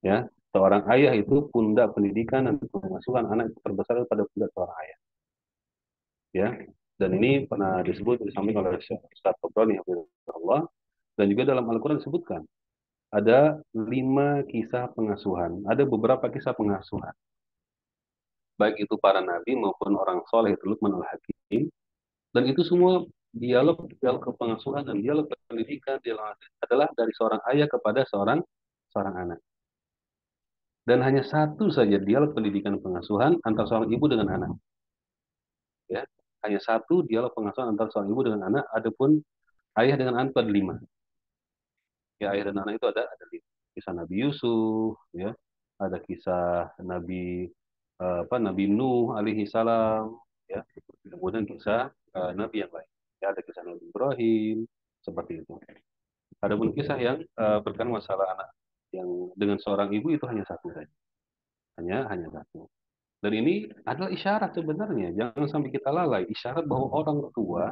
[SPEAKER 2] Ya, seorang ayah itu pundak pendidikan dan pengasuhan anak itu terbesar pada pundak seorang ayah. Ya, dan ini pernah disampaikan oleh Ustaz Tobroni Allah, dan juga dalam Al-Quran disebutkan ada 5 kisah pengasuhan, ada beberapa kisah pengasuhan, baik itu para nabi maupun orang soleh itu Luqman al-Hakim, dan itu semua dialog kepengasuhan dan dialog pendidikan dialog adalah dari seorang ayah kepada seorang seorang anak. Dan hanya satu saja dialog pendidikan pengasuhan antara seorang ibu dengan anak. Ya, hanya satu dialog pengasuhan antara seorang ibu dengan anak. Adapun ayah dengan anak itu ada 5. Ya, ayah dan anak itu ada 5. Kisah Nabi Yusuf, ya, ada kisah Nabi Nuh alaihi salam, ya, kemudian kisah Nabi yang lain. Ya, ada kisah Nabi Ibrahim, seperti itu. Adapun kisah yang berkaitan masalah anak yang dengan seorang ibu itu hanya satu saja, hanya satu. Dan ini adalah isyarat sebenarnya, jangan sampai kita lalai. Isyarat bahwa orang tua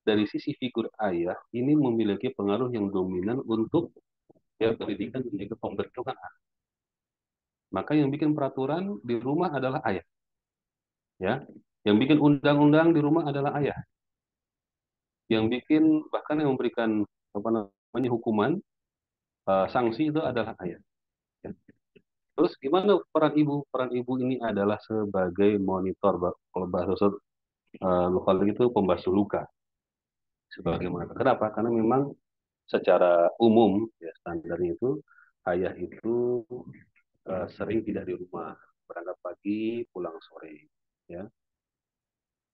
[SPEAKER 2] dari sisi figur ayah ini memiliki pengaruh yang dominan untuk ya pendidikan dan juga pembentukan anak. Maka yang bikin peraturan di rumah adalah ayah, ya. Yang bikin undang-undang di rumah adalah ayah. Yang bikin bahkan yang memberikan apa namanya hukuman, sanksi itu adalah ayah. Ya. Terus gimana peran ibu? Peran ibu ini adalah sebagai monitor, kalau bahasa lokal itu pembasuh luka. Sebagaimana kenapa? Karena memang secara umum ya standarnya itu ayah itu sering tidak di rumah, berangkat pagi pulang sore, ya.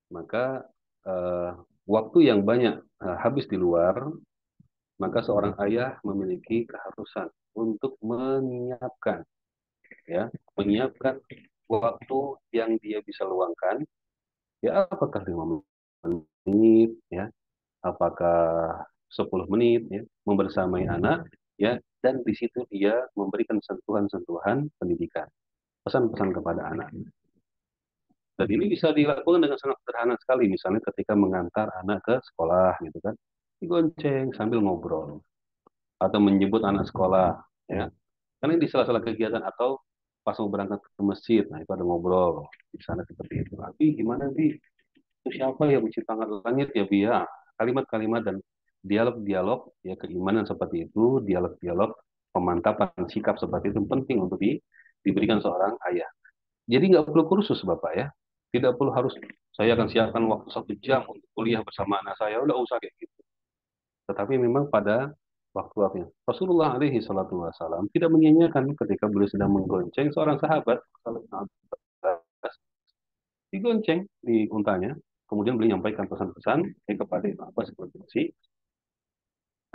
[SPEAKER 2] Maka eh, waktu yang banyak habis di luar, maka seorang ayah memiliki keharusan untuk ya menyiapkan waktu yang dia bisa luangkan, ya apakah 5 menit, ya apakah 10 menit, ya membersamai anak, ya, dan di situ dia memberikan sentuhan-sentuhan pendidikan, pesan-pesan kepada anak. Dan ini bisa dilakukan dengan sangat sederhana sekali, misalnya ketika mengantar anak ke sekolah, gitu kan, digonceng sambil ngobrol, atau menyebut anak sekolah, ya, karena di sela-sela kegiatan atau pas mau berangkat ke masjid, nah itu ada ngobrol di sana seperti itu. Tapi gimana sih? Itu siapa yang menciptakan langit ya Bi ya? Kalimat-kalimat dan dialog-dialog ya keimanan seperti itu, dialog-dialog pemantapan sikap seperti itu penting untuk diberikan seorang ayah. Jadi nggak perlu kursus Bapak ya. Tidak perlu harus saya akan siapkan waktu 1 jam untuk kuliah bersama anak saya. Udah usah kayak gitu. Tetapi memang pada waktu-waktunya. Rasulullah alaihi salatu wassalam tidak menyanyiakan ketika beliau sedang menggonceng seorang sahabat digonceng di untanya. Kemudian beliau menyampaikan pesan-pesan kepada Ibnu Abbas seperti itu.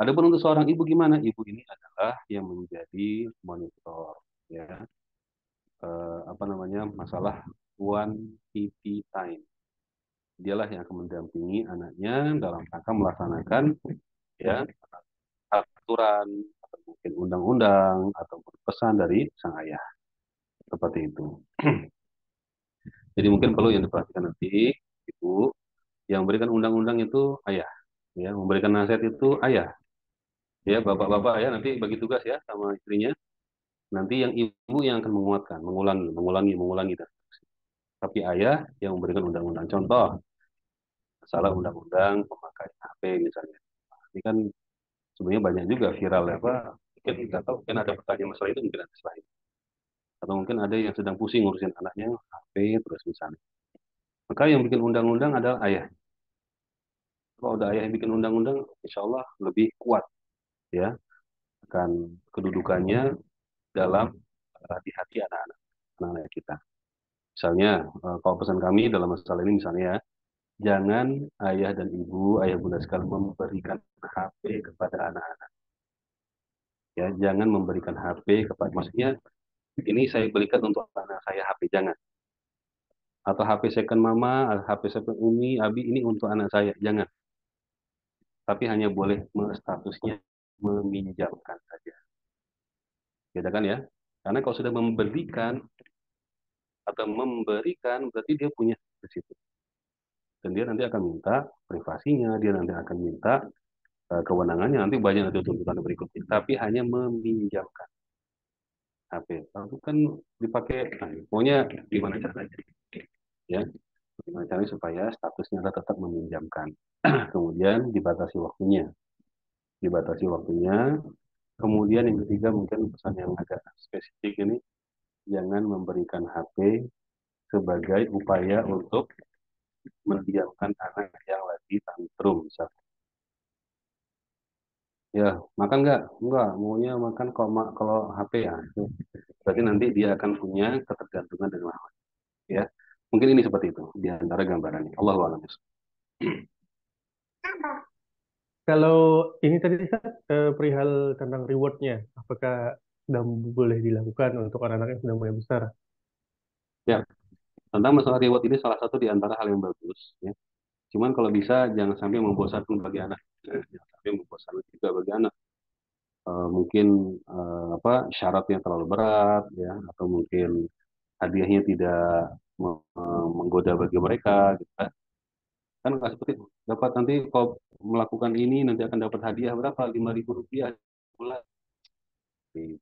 [SPEAKER 2] Adapun untuk seorang ibu gimana? Ibu ini adalah yang menjadi monitor, ya, apa namanya masalah quantity time. Dialah yang akan mendampingi anaknya dalam rangka melaksanakan ya aturan atau mungkin undang-undang atau pesan dari sang ayah seperti itu. Jadi mungkin perlu yang diperhatikan nanti ibu yang memberikan undang-undang itu ayah, ya memberikan nasihat itu ayah, ya bapak-bapak ya nanti bagi tugas ya sama istrinya. Nanti yang ibu yang akan menguatkan, mengulangi. Tapi ayah yang memberikan undang-undang. Contoh, salah undang-undang pemakaian HP misalnya. Ini kan Sebenarnya banyak juga viral ya, apa, mungkin nggak tahu, mungkin ada pertanyaan masalah itu, mungkin ada selain. Atau mungkin ada yang sedang pusing ngurusin anaknya, HP terus misalnya. Maka yang bikin undang-undang adalah ayah. Kalau ada ayah yang bikin undang-undang, insya Allah lebih kuat ya, akan kedudukannya dalam di hati anak-anak kita. Misalnya, kalau pesan kami dalam masalah ini misalnya ya, jangan ayah dan ibu, ayah bunda sekalian memberikan HP kepada anak-anak. Ya, jangan memberikan HP kepada, maksudnya ini saya belikan untuk anak saya HP, jangan. Atau HP second mama, HP second umi, abi, ini untuk anak saya, jangan. Tapi hanya boleh statusnya meminjamkan saja. Beda kan ya? Karena kalau sudah memberikan berarti dia punya di situ. Dan dia nanti akan minta privasinya, dia nanti akan minta kewenangannya, nanti banyak nanti tuntutan berikutnya. Tapi hanya meminjamkan HP. Lalu kan dipakai, nah, pokoknya gimana caranya? Ya, gimana caranya supaya statusnya adalah tetap meminjamkan. Kemudian dibatasi waktunya. Kemudian yang ketiga mungkin pesan yang agak spesifik ini, jangan memberikan HP sebagai upaya untuk mendiamkan anak yang lagi tantrum misalnya. Ya, makan nggak? Nggak, maunya makan kalau HP ya. Itu berarti nanti dia akan punya ketergantungan dengan HP. Ya, mungkin ini seperti itu di antara gambarannya. Allahu a'lam.
[SPEAKER 1] Kalau ini tadi Ustaz, perihal tentang rewardnya, apakah sudah boleh dilakukan untuk anak-anak yang sudah mulai besar?
[SPEAKER 2] Ya, tentang masalah reward ini salah satu di antara hal yang bagus. Ya. Cuman kalau bisa jangan sampai membosankan bagi anak. Jangan sampai membosankan juga bagi anak. Mungkin apa, syaratnya terlalu berat, ya, atau mungkin hadiahnya tidak menggoda bagi mereka, gitu kan. Kan nggak seperti itu. Dapat nanti kalau melakukan ini nanti akan dapat hadiah berapa? 5.000 rupiah bulan. Gitu.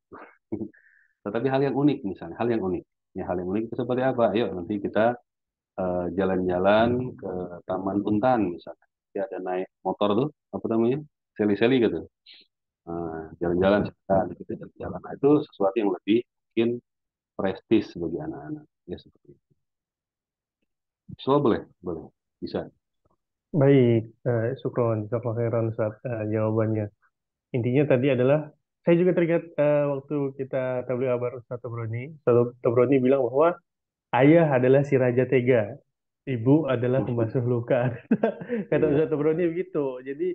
[SPEAKER 2] Tetapi hal yang unik misalnya, hal yang unik. Ya, hal yang unik itu seperti apa? Ayo nanti kita jalan-jalan ke Taman Puntan misalnya. Dia ada naik motor tuh, apa namanya? Seli-seli gitu. Jalan-jalan kita jalan-jalan. Nah, itu sesuatu yang lebih mungkin prestis bagi anak-anak. Ya seperti itu. So boleh, boleh, bisa.
[SPEAKER 1] Baik, syukron, jazakallahu khairan Ustaz, jawabannya. Intinya tadi adalah, saya juga teringat waktu kita tabligh kabar Ustaz Tobroni bilang bahwa ayah adalah si raja tega, ibu adalah pembasuh luka. Kata
[SPEAKER 2] Iya.
[SPEAKER 1] Ustaz Tobroni begitu. Jadi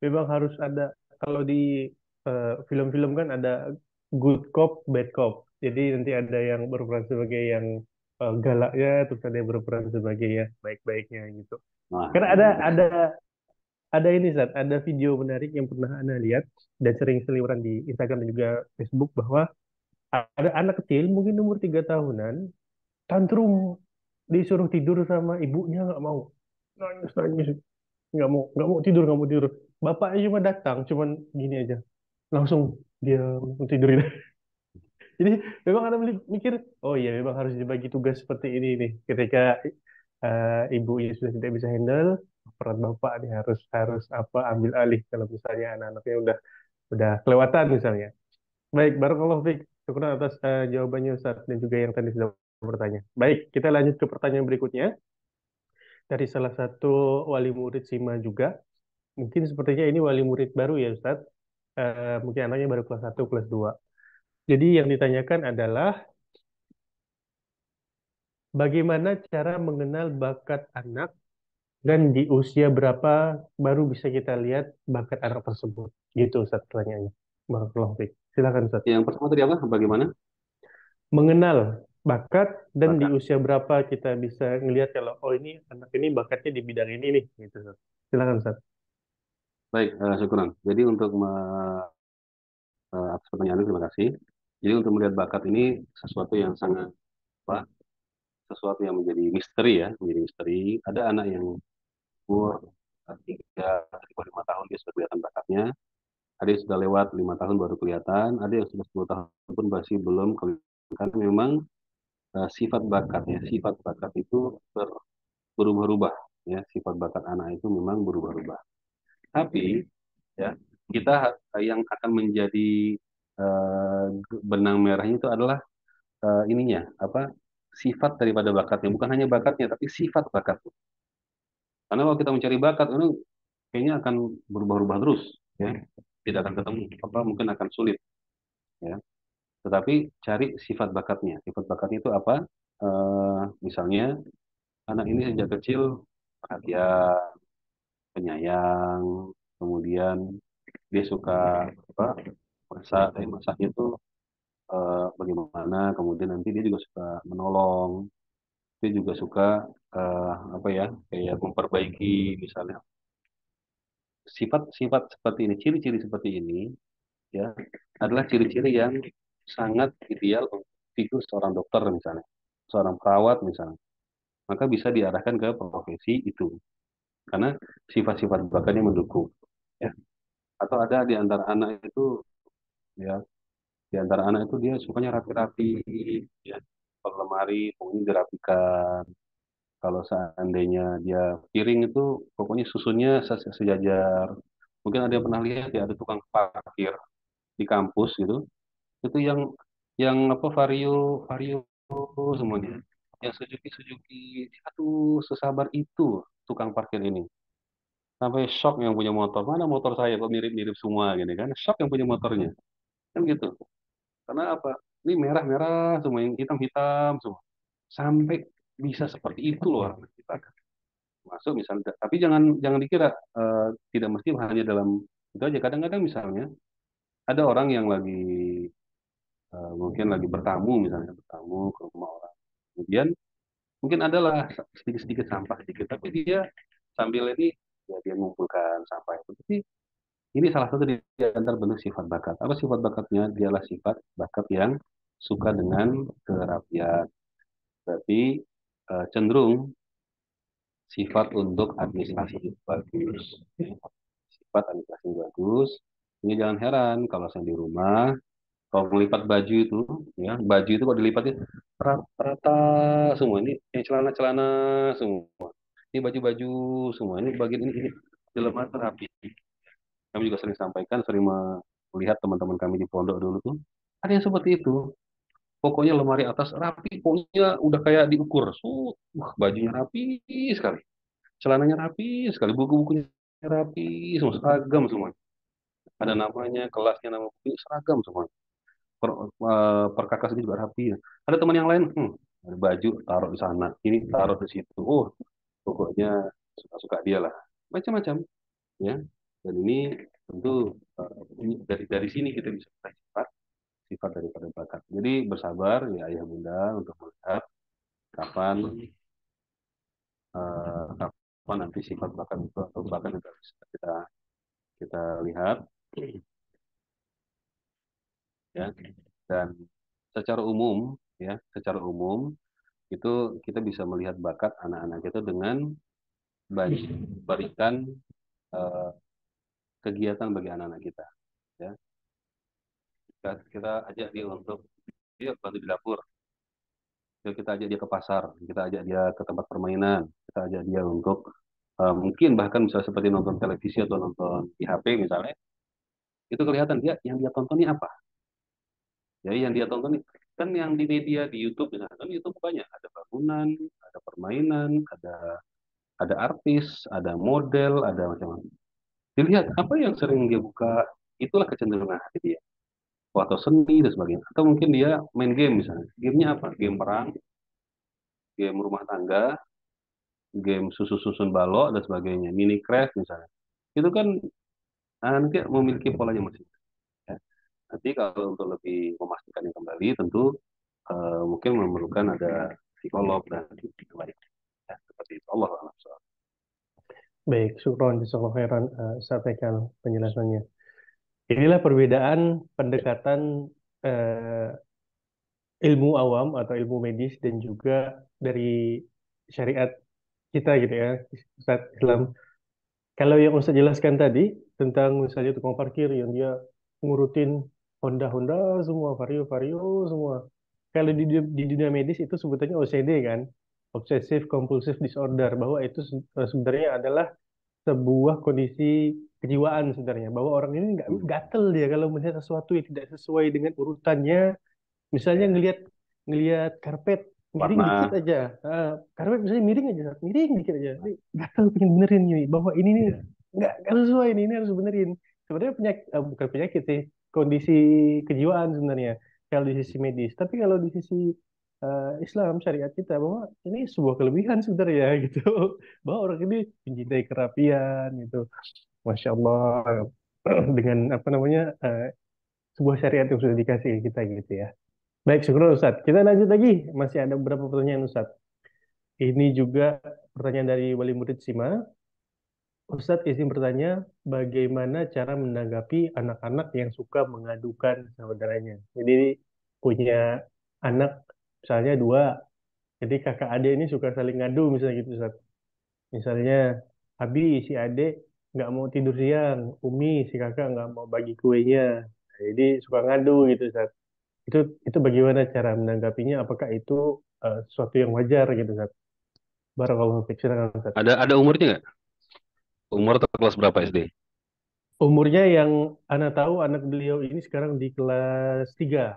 [SPEAKER 1] memang harus ada, kalau di film-film kan ada good cop, bad cop. Jadi nanti ada yang berperan sebagai yang galaknya, terus ada yang berperan sebagai ya baik-baiknya gitu.
[SPEAKER 2] Nah,
[SPEAKER 1] Karena
[SPEAKER 2] iya, betul.
[SPEAKER 1] ada ini Zat, ada video menarik yang pernah Anda lihat dan sering seliweran di Instagram dan juga Facebook bahwa ada anak kecil mungkin umur 3 tahunan tantrum, disuruh tidur sama ibunya nggak mau, nangis nangis, nggak mau tidur. Bapaknya cuma datang, cuman gini aja, langsung dia mau tidurin. Jadi memang Anda mikir, oh iya memang harus dibagi tugas seperti ini nih. Ketika ibunya sudah tidak bisa handle, peran bapak nih harus harus apa ambil alih kalau misalnya anak-anaknya udah kelewatan misalnya. Baik, barakallahu fiik. Syukur atas jawabannya Ustaz dan juga yang tadi sudah bertanya. Baik, kita lanjut ke pertanyaan berikutnya dari salah satu wali murid Sima juga. Mungkin sepertinya ini wali murid baru ya Ustaz. Mungkin anaknya baru kelas 1, kelas 2. Jadi yang ditanyakan adalah bagaimana cara mengenal bakat anak dan di usia berapa baru bisa kita lihat bakat anak tersebut? Gitu Ustaz pertanyaannya. Barakallahu fiik. Silakan Ustaz.
[SPEAKER 2] Yang pertama tadi apa? Bagaimana?
[SPEAKER 1] Mengenal bakat dan di
[SPEAKER 2] Bakat.
[SPEAKER 1] usia berapa kita bisa ngelihat kalau oh ini anak ini bakatnya di bidang ini nih gitu Ustaz. Silakan Ustaz.
[SPEAKER 2] Baik, syukuran. Jadi untuk atas pertanyaan ini, terima kasih. Jadi untuk melihat bakat ini sesuatu yang sangat apa? Sesuatu yang menjadi misteri ya, menjadi misteri. Ada anak yang umur 3 atau 5 tahun dia sudah kelihatan bakatnya. Ada yang sudah lewat 5 tahun baru kelihatan. Ada yang sudah 10 tahun pun masih belum kelihatan. Karena memang sifat bakat itu berubah-ubah. Ya, sifat bakat anak itu memang berubah-ubah. Tapi ya, kita yang akan menjadi benang merahnya itu adalah ininya apa sifat daripada bakatnya, bukan hanya bakatnya tapi sifat bakat. Karena kalau kita mencari bakat itu kayaknya akan berubah-ubah terus, ya, tidak akan ketemu, apa mungkin akan sulit, ya. Tetapi cari sifat bakatnya. Sifat bakatnya itu apa? Misalnya anak ini sejak kecil perhatian, penyayang, kemudian dia suka apa? Masak, dari masaknya itu bagaimana, kemudian nanti dia juga suka menolong, dia juga suka apa ya, kayak memperbaiki misalnya sifat-sifat seperti ini, ciri-ciri seperti ini, ya, adalah ciri-ciri yang sangat ideal untuk figur seorang dokter misalnya, seorang perawat misalnya, maka bisa diarahkan ke profesi itu karena sifat-sifat bakatnya mendukung, ya. Atau ada di antara anak itu, ya, di antara anak itu dia sukanya rapi-rapi, ya, kalau lemari pokoknya dirapikan, kalau seandainya dia piring itu pokoknya susunnya sejajar. Mungkin ada yang pernah lihat ya, ada tukang parkir di kampus gitu, itu yang apa vario vario semuanya, yang Suzuki Suzuki, aduh sesabar itu tukang parkir ini, sampai shock yang punya motor, mana motor saya kok mirip-mirip semua gini kan, shock yang punya motornya kan gitu. Karena apa, ini merah-merah semua, yang hitam-hitam semua, sampai bisa seperti itu loh orang kita masuk misalnya. Tapi jangan jangan dikira tidak mesti hanya dalam itu aja. Kadang-kadang misalnya ada orang yang lagi mungkin lagi bertamu, misalnya bertamu ke rumah orang, kemudian mungkin adalah sedikit-sedikit sampah sedikit, tapi dia sambil ini, ya, dia mengumpulkan sampah itu. Tapi ini salah satu di antara bentuk sifat bakat. Apa sifat bakatnya? Dialah sifat bakat yang suka dengan kerapian. Berarti cenderung sifat untuk administrasi bagus. Sifat administrasi bagus. Ini jangan heran kalau saya di rumah, kalau melipat baju itu, ya, baju itu kalau dilipatnya rata semua. Ini yang celana-celana semua. Ini baju-baju semua. Ini bagian ini di lemari rapi. Kami juga sering sampaikan, sering melihat teman-teman kami di pondok dulu tuh, ada yang seperti itu. Pokoknya lemari atas rapi, pokoknya udah kayak diukur. Wah, bajunya rapi sekali, celananya rapi sekali, buku-bukunya rapi, semua seragam semua. Ada namanya, kelasnya, nama bukunya seragam semua. Perkakasnya juga rapi. Ada teman yang lain, ada baju taruh di sana, ini taruh di situ. Oh, pokoknya suka-suka dia lah. Macam-macam, ya. Dan ini tentu dari sini kita bisa melihat sifat daripada bakat. Jadi bersabar ya ayah bunda untuk melihat kapan kapan nanti sifat bakat itu atau bakat itu bisa kita kita lihat, ya. Dan secara umum, ya, secara umum itu kita bisa melihat bakat anak-anak itu dengan berikan eh, kegiatan bagi anak-anak kita, ya. Kita ajak dia untuk dia bantu di dapur, kita ajak dia ke pasar, kita ajak dia ke tempat permainan, kita ajak dia untuk mungkin bahkan misalnya seperti nonton televisi atau nonton di HP misalnya, itu kelihatan dia yang dia tonton ini apa. Jadi yang dia tonton kan yang di media di YouTube misalnya, kan YouTube banyak, ada bangunan, ada permainan, ada artis, ada model, ada macam-macam. Dilihat apa yang sering dia buka, itulah kecenderungan hati dia. Atau seni dan sebagainya. Atau mungkin dia main game misalnya. Gamenya apa? Game perang, game rumah tangga, game susun-susun balok dan sebagainya. Minecraft misalnya. Itu kan nanti memiliki polanya masing. Ya. Nanti kalau untuk lebih memastikannya kembali, tentu mungkin memerlukan ada psikolog dan lain. Ya, seperti itu. Allah Alam.
[SPEAKER 1] Baik, syukron, jazakallahu khairan, sampaikan penjelasannya. Inilah perbedaan pendekatan eh, ilmu awam atau ilmu medis dan juga dari syariat kita gitu ya, Ustaz Islam. Kalau yang Ustaz jelaskan tadi tentang misalnya tukang parkir yang dia ngurutin Honda-Honda semua, Vario-Vario semua. Kalau di dunia medis itu sebutannya OCD kan, Obsessive Compulsive Disorder, bahwa itu sebenarnya adalah sebuah kondisi kejiwaan sebenarnya, bahwa orang ini nggak
[SPEAKER 2] Hmm.
[SPEAKER 1] gatel dia kalau melihat sesuatu yang tidak sesuai dengan urutannya. Misalnya
[SPEAKER 2] Ya,
[SPEAKER 1] ngelihat ngelihat karpet miring dikit
[SPEAKER 2] warna.
[SPEAKER 1] aja. Karpet misalnya miring aja, miring dikit aja. Ini gatel pengen benerin nih bahwa ini nih
[SPEAKER 2] Ya.
[SPEAKER 1] nggak sesuai ini harus benerin. Sebenarnya penyakit, bukan penyakit sih, kondisi kejiwaan sebenarnya kalau di sisi medis. Tapi kalau di sisi Islam syariat kita bahwa ini sebuah kelebihan sebenarnya gitu. Bahwa orang ini mencintai kerapian gitu. Masya Allah, dengan apa namanya, sebuah syariat yang sudah dikasih kita gitu ya. Baik, syukur Ustadz. Kita lanjut lagi. Masih ada beberapa pertanyaan Ustadz. Ini juga pertanyaan dari wali murid Sima. Ustadz izin bertanya, bagaimana cara menanggapi anak-anak yang suka mengadukan saudaranya? Jadi punya anak, misalnya dua. Jadi kakak adik ini suka saling ngadu misalnya gitu Ustadz. Misalnya, Abi si adik nggak mau tidur siang, Umi si kakak nggak mau bagi kuenya. Nah, jadi suka ngadu gitu Ustadz. Itu itu bagaimana cara menanggapinya? Apakah itu sesuatu yang wajar gitu Ustaz? Barakallahu fiik. Silakan Ustaz.
[SPEAKER 2] Ada umurnya nggak? Umur atau kelas berapa SD?
[SPEAKER 1] Umurnya yang Ana tahu anak beliau ini sekarang di kelas 3,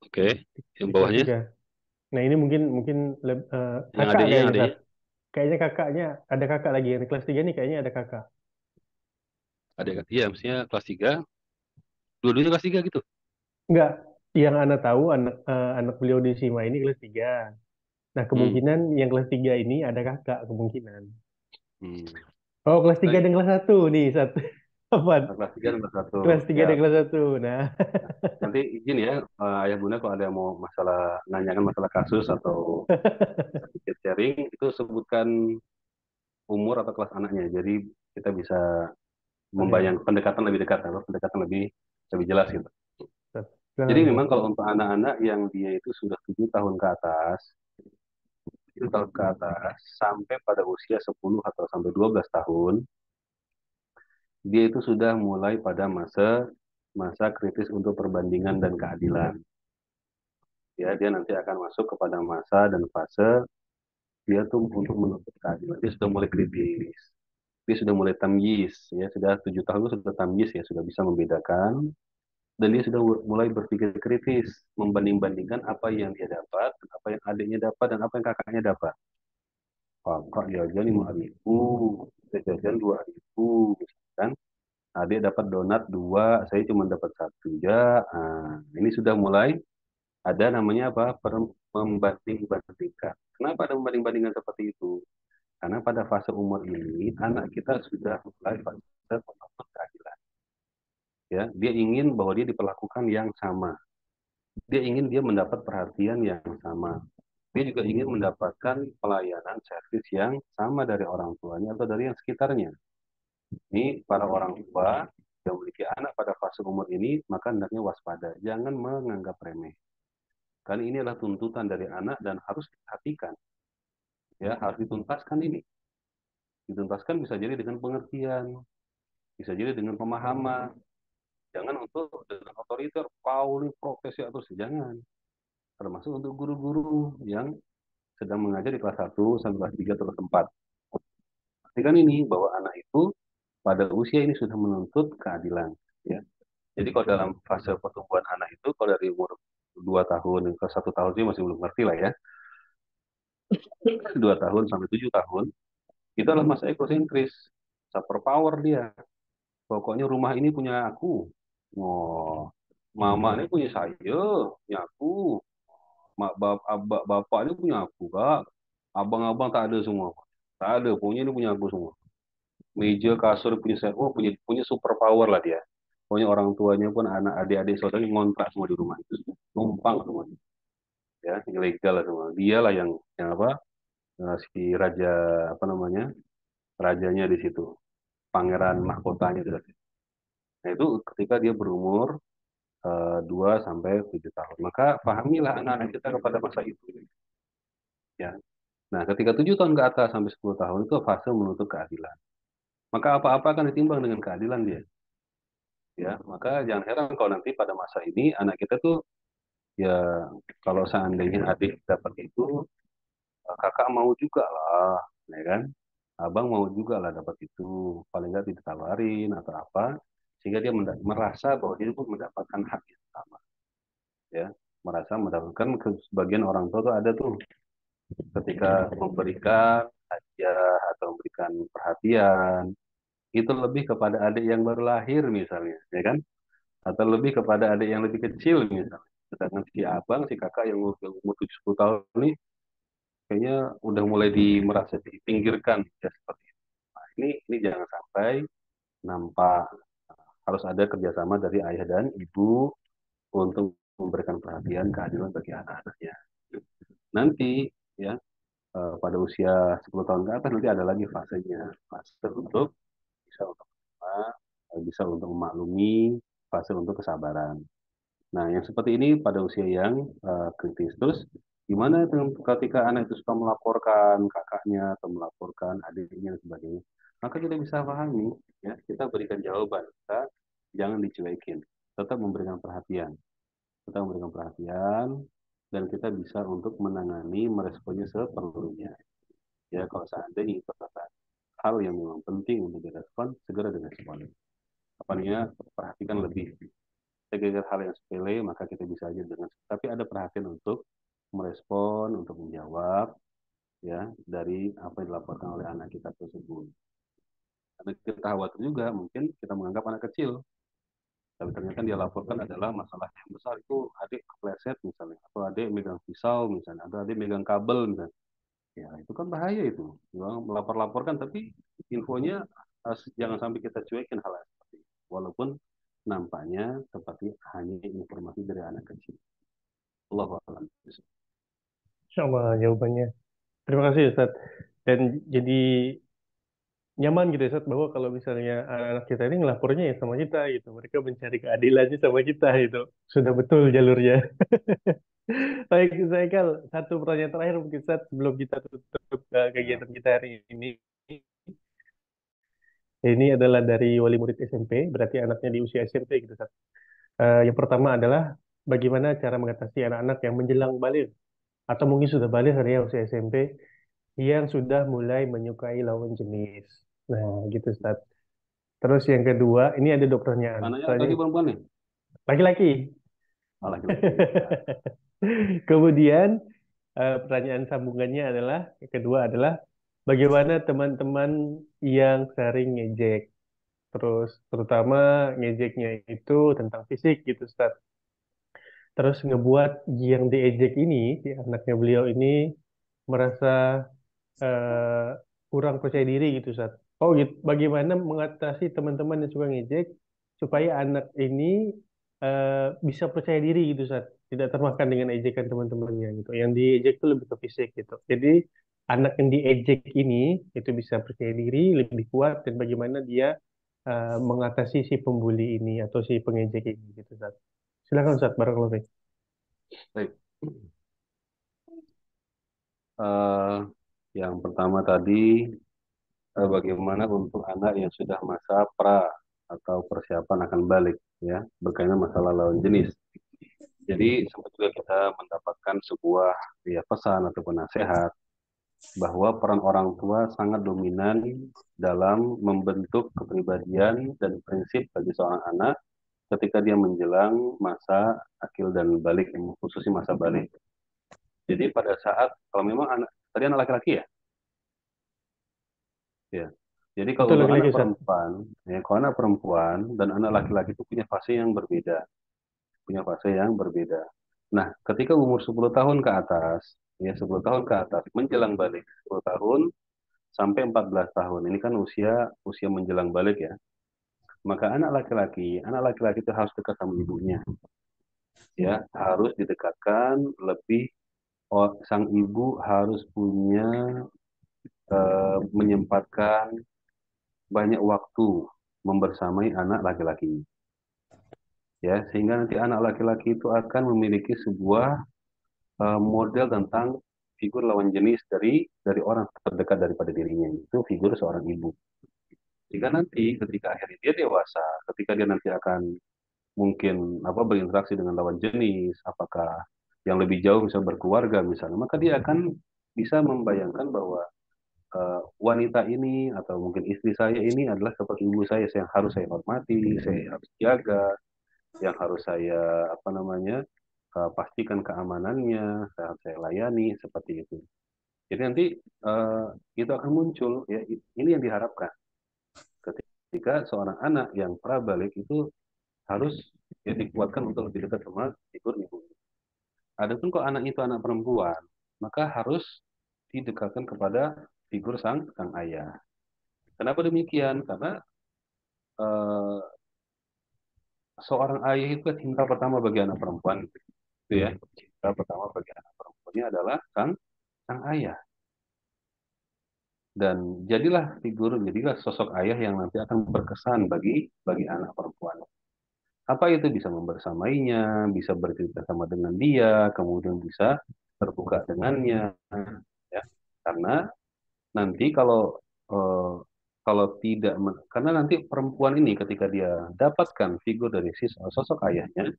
[SPEAKER 2] Oke. Yang
[SPEAKER 1] di kelas
[SPEAKER 2] bawahnya?
[SPEAKER 1] 3. Nah, ini mungkin mungkin
[SPEAKER 2] Yang
[SPEAKER 1] kakak
[SPEAKER 2] adiknya, yang
[SPEAKER 1] kayaknya Ustaz.
[SPEAKER 2] adiknya?
[SPEAKER 1] Kayaknya kakaknya ada kakak lagi yang di kelas 3 nih kayaknya ada kakak.
[SPEAKER 2] Adik, iya, mestinya kelas 3. Dua-duanya kelas 3 gitu.
[SPEAKER 1] Enggak, yang Ana tahu anak beliau di Sima ini kelas 3. Nah,
[SPEAKER 2] Hmm.
[SPEAKER 1] kemungkinan yang kelas 3 ini ada kakak kemungkinan.
[SPEAKER 2] Hmm.
[SPEAKER 1] Oh, kelas 3
[SPEAKER 2] Baik.
[SPEAKER 1] dan kelas satu nih, satu. Apa?
[SPEAKER 2] Kelas 3 dan kelas 1.
[SPEAKER 1] Kelas 3
[SPEAKER 2] Ya,
[SPEAKER 1] dan kelas satu. Nah,
[SPEAKER 2] nanti izin ya, Ayah Bunda kalau ada yang mau masalah, nanyakan masalah kasus atau sedikit sharing, itu sebutkan umur atau kelas anaknya. Jadi kita bisa
[SPEAKER 1] oke.
[SPEAKER 2] membayang pendekatan lebih dekat atau pendekatan lebih lebih jelas gitu.
[SPEAKER 1] Ustaz.
[SPEAKER 2] Jadi
[SPEAKER 1] Silakan
[SPEAKER 2] memang
[SPEAKER 1] Ustaz.
[SPEAKER 2] kalau untuk anak-anak yang dia itu sudah 7 tahun ke atas, 7 tahun ke atas sampai pada usia 10 atau sampai 12 tahun, dia itu sudah mulai pada masa masa kritis untuk perbandingan dan keadilan. Ya, dia nanti akan masuk kepada masa dan fase dia tuh untuk menuntut keadilan. Dia sudah mulai kritis. Dia sudah mulai tamyiz, ya sudah 7 tahun itu sudah tamyiz ya, sudah bisa membedakan dan dia sudah mulai berpikir kritis, membanding-bandingkan apa yang dia dapat, apa yang adiknya dapat, dan apa yang kakaknya dapat. Kakak jajan 5.000, saya jajan 2.000, misalkan. Adik dapat donat dua, saya cuma dapat satu ya. Nah, ini sudah mulai ada namanya apa? Membanding-bandingkan. Kenapa ada membanding-bandingkan seperti itu? Karena pada fase umur ini anak kita sudah mulai fase menuntut keadilan. Ya, dia ingin bahwa dia diperlakukan yang sama. Dia ingin dia mendapat perhatian yang sama. Dia juga ingin mendapatkan pelayanan servis yang sama dari orang tuanya atau dari yang sekitarnya. Ini para orang tua yang memiliki anak pada fase umur ini, maka hendaknya waspada. Jangan menganggap remeh. Karena ini adalah tuntutan dari anak dan harus diperhatikan. Ya, harus dituntaskan ini. Dituntaskan bisa jadi dengan pengertian, bisa jadi dengan pemahaman. Jangan untuk dengan otoriter, kau ini protes ya terus. Jangan. Termasuk untuk guru-guru yang sedang mengajar di kelas 1 sampai kelas 3 atau kelas 4. Pastikan ini bahwa anak itu pada usia ini sudah menuntut keadilan. Ya. Jadi kalau dalam fase pertumbuhan anak itu, kalau dari umur 2 tahun ke 1 tahun sih masih belum ngerti lah ya. 2 tahun sampai 7 tahun, itu adalah masa egosentris. Super power dia. Pokoknya rumah ini punya aku. Oh, mama ini punya saya, punya aku. Bapak ini punya aku, Kak. Abang-abang tak ada semua. Tak ada, pokoknya ini punya aku semua. Meja, kasur punya saya. Oh, punya punya super power lah dia. Pokoknya orang tuanya pun anak adik-adik saudaranya ngontrak semua di rumah itu. Numpang semua. Ya, ilegal lah semua. Dialah yang apa? Si raja apa namanya? Rajanya di situ. Pangeran mahkotanya di situ. Nah, itu ketika dia berumur 2 sampai 7 tahun. Maka pahamilah anak-anak kita kepada masa itu. Ya. Nah, ketika 7 tahun ke atas sampai 10 tahun itu fase menuntut keadilan. Maka apa-apa akan ditimbang dengan keadilan dia. Ya, maka jangan heran kalau nanti pada masa ini anak kita tuh ya kalau seandainya adik dapat itu kakak mau juga lah, ya kan? abang mau juga lah dapat itu, paling nggak ditawarin atau apa, sehingga dia merasa bahwa dia pun mendapatkan hak yang sama, ya, merasa mendapatkan. Ke sebagian orang tua tuh ada tuh ketika memberikan hadiah atau memberikan perhatian itu lebih kepada adik yang baru lahir misalnya, ya kan, atau lebih kepada adik yang lebih kecil misalnya. Sedangkan si abang, si kakak yang umur 70 tahun ini kayaknya udah mulai merasa dipinggirkan, ya seperti itu. Nah, ini jangan sampai nampak. Harus ada kerjasama dari ayah dan ibu untuk memberikan perhatian keadilan bagi anak-anaknya. Nanti ya, pada usia 10 tahun ke atas nanti ada lagi fasenya, fase untuk bisa untuk menerima, bisa untuk memaklumi, fase untuk kesabaran. Nah, yang seperti ini pada usia yang kritis. Terus gimana ketika anak itu suka melaporkan kakaknya atau melaporkan adiknya dan sebagainya? Maka kita bisa pahami, ya, kita berikan jawaban, kita jangan dicuekin, tetap memberikan perhatian, dan kita bisa untuk menangani, meresponnya seperlunya. Ya, kalau seandainya itu adalah hal yang memang penting untuk direspon, segera direspon. Apalagi perhatikan lebih segala hal yang sepele, maka kita bisa aja dengan, tapi ada perhatian untuk merespon, untuk menjawab, ya, dari apa yang dilaporkan oleh anak kita tersebut. Karena kita khawatir juga, mungkin kita menganggap anak kecil, tapi ternyata dia laporkan adalah masalah yang besar, itu adik kepleset misalnya, atau adik megang pisau misalnya, atau adik megang kabel misalnya. Ya, itu kan bahaya itu. Melapor-laporkan, tapi infonya jangan sampai kita cuekin hal seperti itu. Walaupun nampaknya seperti hanya informasi dari anak kecil. Allah a'lam.
[SPEAKER 1] Insya Allah jawabannya. Terima kasih Ustaz. Dan jadi nyaman gitu ya Ustaz, bahwa kalau misalnya anak-anak kita ini ngelapornya ya sama kita gitu. Mereka mencari keadilannya sama kita gitu. Sudah betul jalurnya. Baik, saya Kal, satu pertanyaan terakhir mungkin Ustaz sebelum kita tutup
[SPEAKER 2] Ya,
[SPEAKER 1] kegiatan kita hari ini. Ini adalah dari wali murid SMP, berarti anaknya di usia SMP gitu Ustaz. Yang pertama adalah bagaimana cara mengatasi anak-anak yang menjelang balik atau mungkin sudah balik hari ya usia SMP yang sudah mulai menyukai lawan jenis. Nah, gitu Ustaz. Terus yang kedua, ini ada dua pertanyaan.
[SPEAKER 2] anaknya laki-laki
[SPEAKER 1] Pertanyaan
[SPEAKER 2] perempuan nih?
[SPEAKER 1] laki-laki.
[SPEAKER 2] Oh, laki-laki. Ya.
[SPEAKER 1] Kemudian pertanyaan sambungannya adalah, yang kedua adalah bagaimana teman-teman yang sering ngejek, terus terutama ngejeknya itu tentang fisik gitu Ustaz. Terus ngebuat yang diejek ini, si anaknya beliau ini merasa eh, kurang percaya diri gitu, Sat. Oh gitu. Bagaimana mengatasi teman-teman yang suka ngejek supaya anak ini bisa percaya diri gitu, Sat. Tidak termakan dengan ejekan teman-temannya gitu. Yang diejek itu lebih ke fisik gitu. Jadi anak yang diejek ini itu bisa percaya diri lebih kuat dan bagaimana dia mengatasi si pembuli ini atau si pengejek ini gitu, Sat. Silakan, Sat. Barakallahu fiik.
[SPEAKER 2] Baik. Eh, yang pertama tadi, bagaimana untuk anak yang sudah masa pra atau persiapan akan balik, ya, berkaitan masalah lawan jenis. Jadi sempat juga kita mendapatkan sebuah, ya, pesan ataupun nasihat bahwa peran orang tua sangat dominan dalam membentuk kepribadian dan prinsip bagi seorang anak ketika dia menjelang masa akil dan balik, khususnya masa balik. Jadi pada saat, kalau memang anak tadi anak laki-laki ya, ya. Jadi kalau
[SPEAKER 1] Betul
[SPEAKER 2] untuk anak
[SPEAKER 1] lagi-lagi, Sat.
[SPEAKER 2] perempuan, ya, kalau anak perempuan dan anak laki-laki itu punya fase yang berbeda, punya fase yang berbeda. Nah, ketika umur 10 tahun ke atas, ya, 10 tahun ke atas menjelang balik, 10 tahun sampai 14 tahun, ini kan usia usia menjelang balik ya. Maka anak laki-laki itu harus dekat sama ibunya, ya, harus didekatkan lebih. Oh, sang ibu harus punya, menyempatkan banyak waktu membersamai anak laki-laki, ya, sehingga nanti anak laki-laki itu akan memiliki sebuah model tentang figur lawan jenis dari orang terdekat daripada dirinya, itu figur seorang ibu. Jika nanti ketika akhirnya dia dewasa, ketika dia nanti akan mungkin apa berinteraksi dengan lawan jenis, apakah yang lebih jauh misalnya berkeluarga misalnya, maka dia akan bisa membayangkan bahwa wanita ini atau mungkin istri saya ini adalah seperti ibu saya yang harus saya hormati, saya harus jaga, yang harus saya apa namanya pastikan keamanannya, saya layani seperti itu. Jadi nanti eh, itu akan muncul ya ini yang diharapkan ketika seorang anak yang prabalik itu harus ya dikuatkan untuk lebih dekat sama figur ibu. Adapun kalau anak itu anak perempuan, maka harus didekatkan kepada figur sang ayah. Kenapa demikian? Karena eh, seorang ayah itu cinta pertama bagi anak perempuan, gitu ya. Cinta pertama bagi anak perempuannya adalah sang ayah. Dan jadilah sosok ayah yang nanti akan berkesan bagi anak perempuan. Apa itu bisa membersamainya, bisa bercerita sama dengan dia, kemudian bisa terbuka dengannya, ya. Karena nanti eh, kalau tidak, karena nanti perempuan ini ketika dia dapatkan figur dari sosok ayahnya,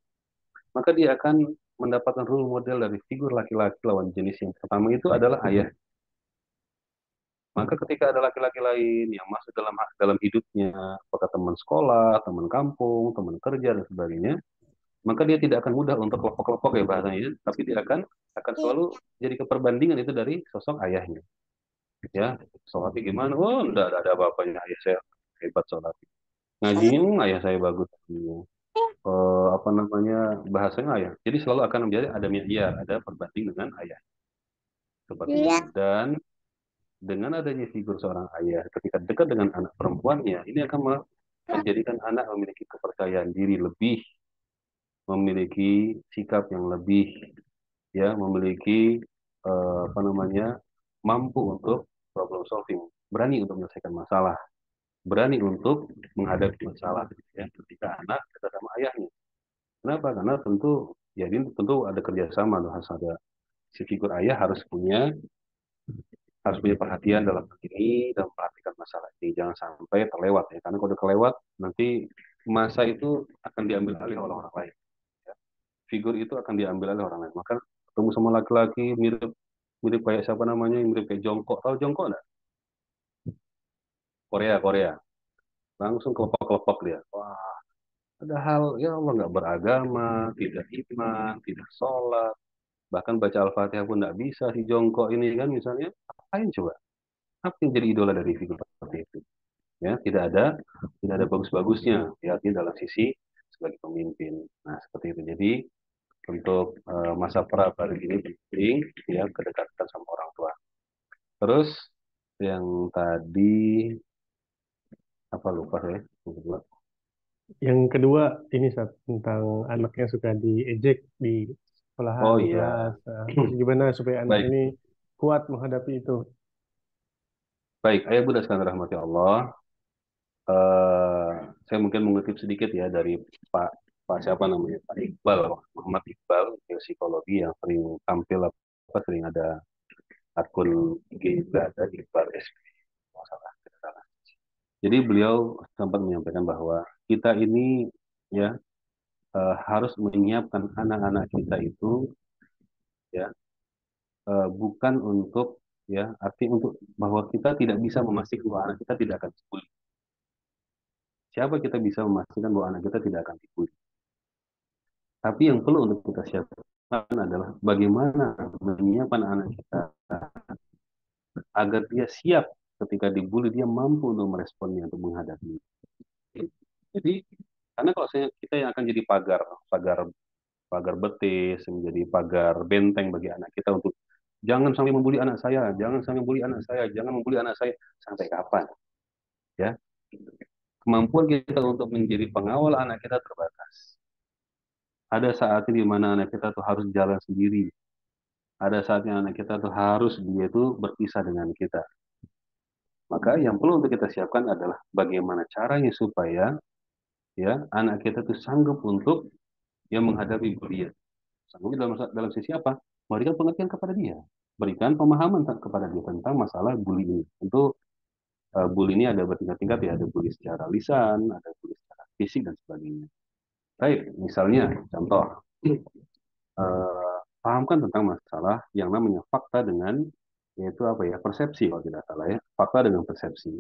[SPEAKER 2] maka dia akan mendapatkan role model dari figur laki-laki lawan jenis yang pertama itu adalah ayah. Maka ketika ada laki-laki lain yang masuk dalam hidupnya, apakah teman sekolah, teman kampung, teman kerja dan sebagainya, maka dia tidak akan mudah untuk kelompok-kelompok ya bahasanya, tapi dia akan selalu jadi keperbandingan itu dari sosok ayahnya. Ya, sholatnya gimana? Oh, enggak ada apa-apanya ayah saya hebat sholat. Ngajinya ayah saya bagus. Apa namanya bahasanya ayah. Jadi selalu akan menjadi ada mi'yar, ada perbanding dengan ayah seperti itu. Dan dengan adanya figur seorang ayah ketika dekat dengan anak perempuannya, ini akan menjadikan anak memiliki kepercayaan diri lebih, memiliki sikap yang lebih, ya, memiliki apa namanya mampu untuk problem solving, berani untuk menyelesaikan masalah, berani untuk menghadapi masalah, ya, ketika anak dekat sama ayahnya. Kenapa? Karena tentu ya ini tentu ada kerjasama, harus ada si figur ayah harus punya perhatian dalam hal ini dan memperhatikan masalah ini jangan sampai terlewat ya karena kalau udah kelewat nanti masa itu akan diambil alih oleh orang lain ya. Figur itu akan diambil alih orang lain maka ketemu sama laki-laki mirip mirip kayak siapa namanya mirip kayak Jongkok tahu Jongkok enggak Korea Korea langsung kelopak-kelopak dia wah padahal ya Allah nggak beragama tidak iman tidak sholat bahkan baca Al-Fatihah pun nggak bisa si Jongkok ini kan misalnya apain coba apa yang jadi idola dari figur seperti itu ya tidak ada bagus-bagusnya ya dalam sisi sebagai pemimpin nah seperti itu jadi untuk masa pra-balik ini penting ya kedekatan sama orang tua terus yang tadi apa lupa saya.
[SPEAKER 1] Yang kedua ini Sat, tentang anak yang suka diejek di sekolahan,
[SPEAKER 2] Oh
[SPEAKER 1] di
[SPEAKER 2] iya
[SPEAKER 1] kelas. Nah, terus gimana supaya anak
[SPEAKER 2] baik
[SPEAKER 1] ini kuat menghadapi itu?
[SPEAKER 2] baik ayah bunda sekalian rahmati Allah eh saya mungkin mengutip sedikit ya dari Pak Pak siapa namanya Pak Iqbal Muhammad Iqbal yang psikologi yang sering tampil apa sering ada akun IG juga ada Iqbal SP masalah tidak salah. Jadi beliau sempat menyampaikan bahwa kita ini ya harus menyiapkan anak-anak kita itu ya bukan untuk ya arti untuk bahwa kita tidak bisa memastikan bahwa anak kita tidak akan dibully. Siapa kita bisa memastikan bahwa anak kita tidak akan dibully? Tapi yang perlu untuk kita siapkan adalah bagaimana menyiapkan anak kita agar dia siap ketika dibully dia mampu untuk meresponnya untuk menghadapi. Jadi karena kalau saya kita yang akan jadi pagar pagar pagar betis menjadi pagar benteng bagi anak kita untuk jangan sampai membuli anak saya, jangan sampai membuli anak saya, jangan membuli anak saya sampai kapan? Ya, kemampuan kita untuk menjadi pengawal anak kita terbatas. Ada saatnya di mana anak kita tuh harus jalan sendiri. Ada saatnya anak kita tuh harus dia tuh berpisah dengan kita. Maka yang perlu untuk kita siapkan adalah bagaimana caranya supaya ya anak kita tuh sanggup untuk ya menghadapi bullying. Sanggup dalam sisi apa? Memberikan pengertian kepada dia, berikan pemahaman kepada dia tentang masalah bully ini. Tentu bully ini ada bertingkat-tingkat ya, ada bully secara lisan, ada bully secara fisik dan sebagainya. Baik, misalnya contoh pahamkan tentang masalah yang namanya fakta dengan yaitu apa ya, persepsi kalau tidak salah ya, fakta dengan persepsi.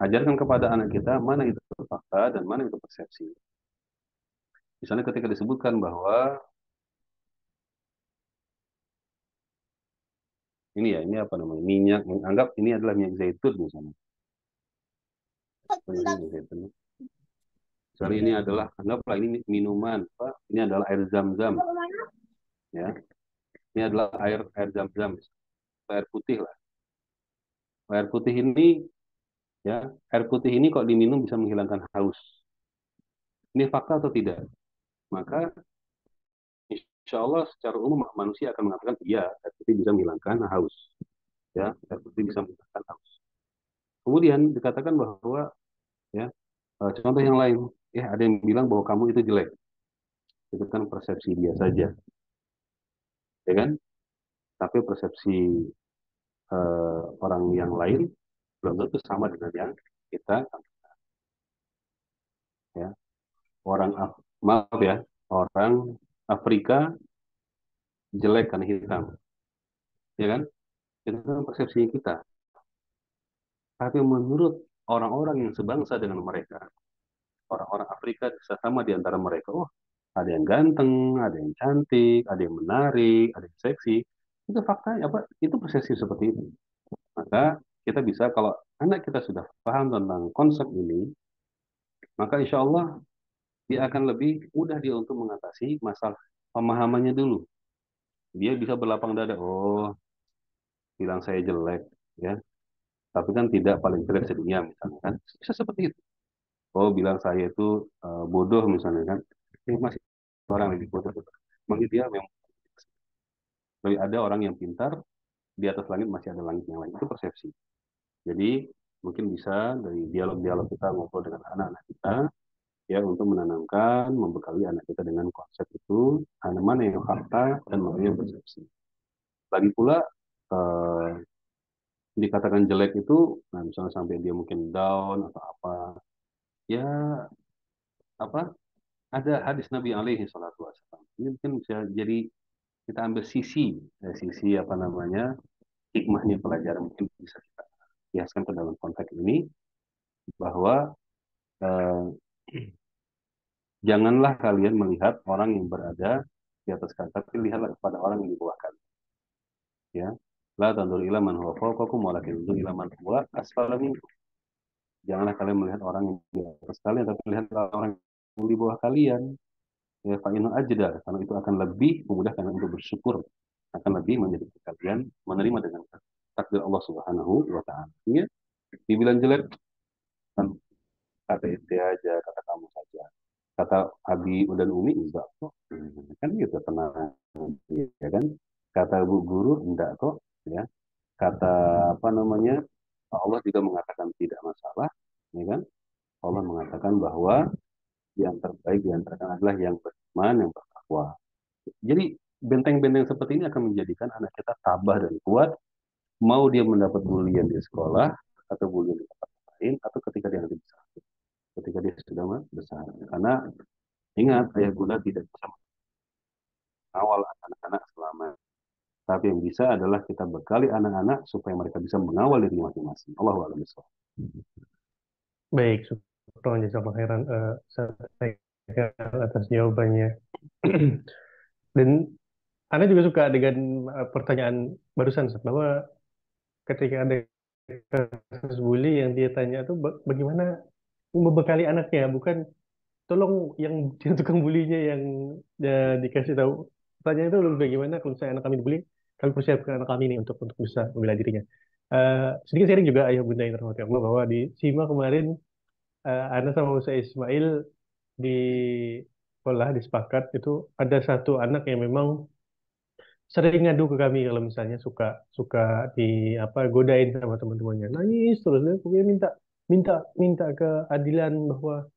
[SPEAKER 2] Ajarkan kepada anak kita mana itu fakta dan mana itu persepsi. Misalnya ketika disebutkan bahwa ini ya, ini apa namanya, minyak, anggap ini adalah minyak zaitun misalnya. Minyak zaitun. Misalnya ini adalah, anggaplah ini minuman, Pak. Ini adalah air zam-zam, ya. Ini adalah air air zam-zam, air putih lah. Air putih ini, ya, air putih ini kok diminum bisa menghilangkan haus. Ini fakta atau tidak? Maka insya Allah secara umum manusia akan mengatakan iya, air putih bisa menghilangkan haus. Ya, air putih bisa menghilangkan haus. Kemudian dikatakan bahwa, ya, contoh yang lain, ya ada yang bilang bahwa kamu itu jelek. Itu kan persepsi dia saja, ya kan? Tapi persepsi orang yang lain belum tentu sama dengan yang kita, ya. Orang maaf ya, orang Afrika jelek karena hitam, ya kan? Itu kan persepsi kita. Tapi menurut orang-orang yang sebangsa dengan mereka, orang-orang Afrika sama di antara mereka, oh ada yang ganteng, ada yang cantik, ada yang menarik, ada yang seksi. Itu faktanya apa? Itu persepsi seperti itu. Maka kita bisa, kalau anak kita sudah paham tentang konsep ini, maka insya Allah dia akan lebih mudah dia untuk mengatasi masalah pemahamannya dulu. Dia bisa berlapang dada, oh bilang saya jelek, ya, tapi kan tidak paling jelek sedunia misalnya kan, bisa seperti itu. Oh bilang saya itu bodoh misalnya kan, masih orang lebih bodoh. Mungkin dia memang lebih, ada orang yang pintar, di atas langit masih ada langit yang lain. Itu persepsi. Jadi mungkin bisa dari dialog-dialog kita ngobrol dengan anak-anak kita, ya, untuk menanamkan, membekali anak kita dengan konsep itu, mana yang fakta dan mana yang persepsi. Lagi pula eh, dikatakan jelek itu, nah misalnya sampai dia mungkin down atau apa, ya apa, ada hadis Nabi alaihi salatu wasallam. Ini mungkin bisa jadi kita ambil sisi apa namanya, hikmahnya, pelajaran mungkin bisa kita kiaskan ke dalam konteks ini, bahwa eh, janganlah kalian melihat orang yang berada di atas kalian, tapi lihatlah kepada orang yang di bawah kalian. Ya, la tandur ila man huwa fawqakum walakin tandur ila man huwa asfala minkum. Janganlah kalian melihat orang yang di atas kalian, tapi lihatlah orang yang di bawah kalian. Ya, fa inna ajda, karena itu akan lebih memudahkan untuk bersyukur, akan lebih menjadikan kalian menerima dengan takdir Allah Subhanahu wa taala. Ya, dibilang jelek kan, kata ente aja, kata kamu saja. Kata Abi dan Umi enggak kok. Kan gitu, tenang, ya kan? Kata Bu Guru enggak kok, ya. Kata apa namanya, Allah juga mengatakan tidak masalah, ya kan? Allah mengatakan bahwa yang terbaik di antara kalian adalah yang beriman, yang bertakwa. Jadi benteng-benteng seperti ini akan menjadikan anak kita tabah dan kuat, mau dia mendapat bulian di sekolah atau bulian di tempat lain, atau ketika dia nanti besar, ketika dia sudah besar. Karena ingat, ayah bunda tidak bisa mengawal anak-anak selama, tapi yang bisa adalah kita bekali anak-anak supaya mereka bisa mengawal diri masing-masing. Allahu a'lam bishawab.
[SPEAKER 1] Baik, syukron jazakallahu khairan atas jawabannya. Dan Anda juga suka dengan pertanyaan barusan, Ustaz, bahwa ketika ada kasus bully yang dia tanya itu bagaimana membekali anaknya, bukan tolong yang yang tukang bulinya yang dikasih tahu. Pertanyaan itu lebih bagaimana kalau misalnya anak kami dibully, kami persiapkan anak kami ini untuk bisa membela dirinya. Sedikit sharing juga ayah bunda yang terhormat Allah, bahwa di SIMA kemarin Ana sama Musa Ismail di sekolah disepakat itu ada satu anak yang memang sering ngadu ke kami kalau misalnya suka suka di apa godain sama teman-temannya, nangis terus dia pokoknya minta minta minta keadilan bahwa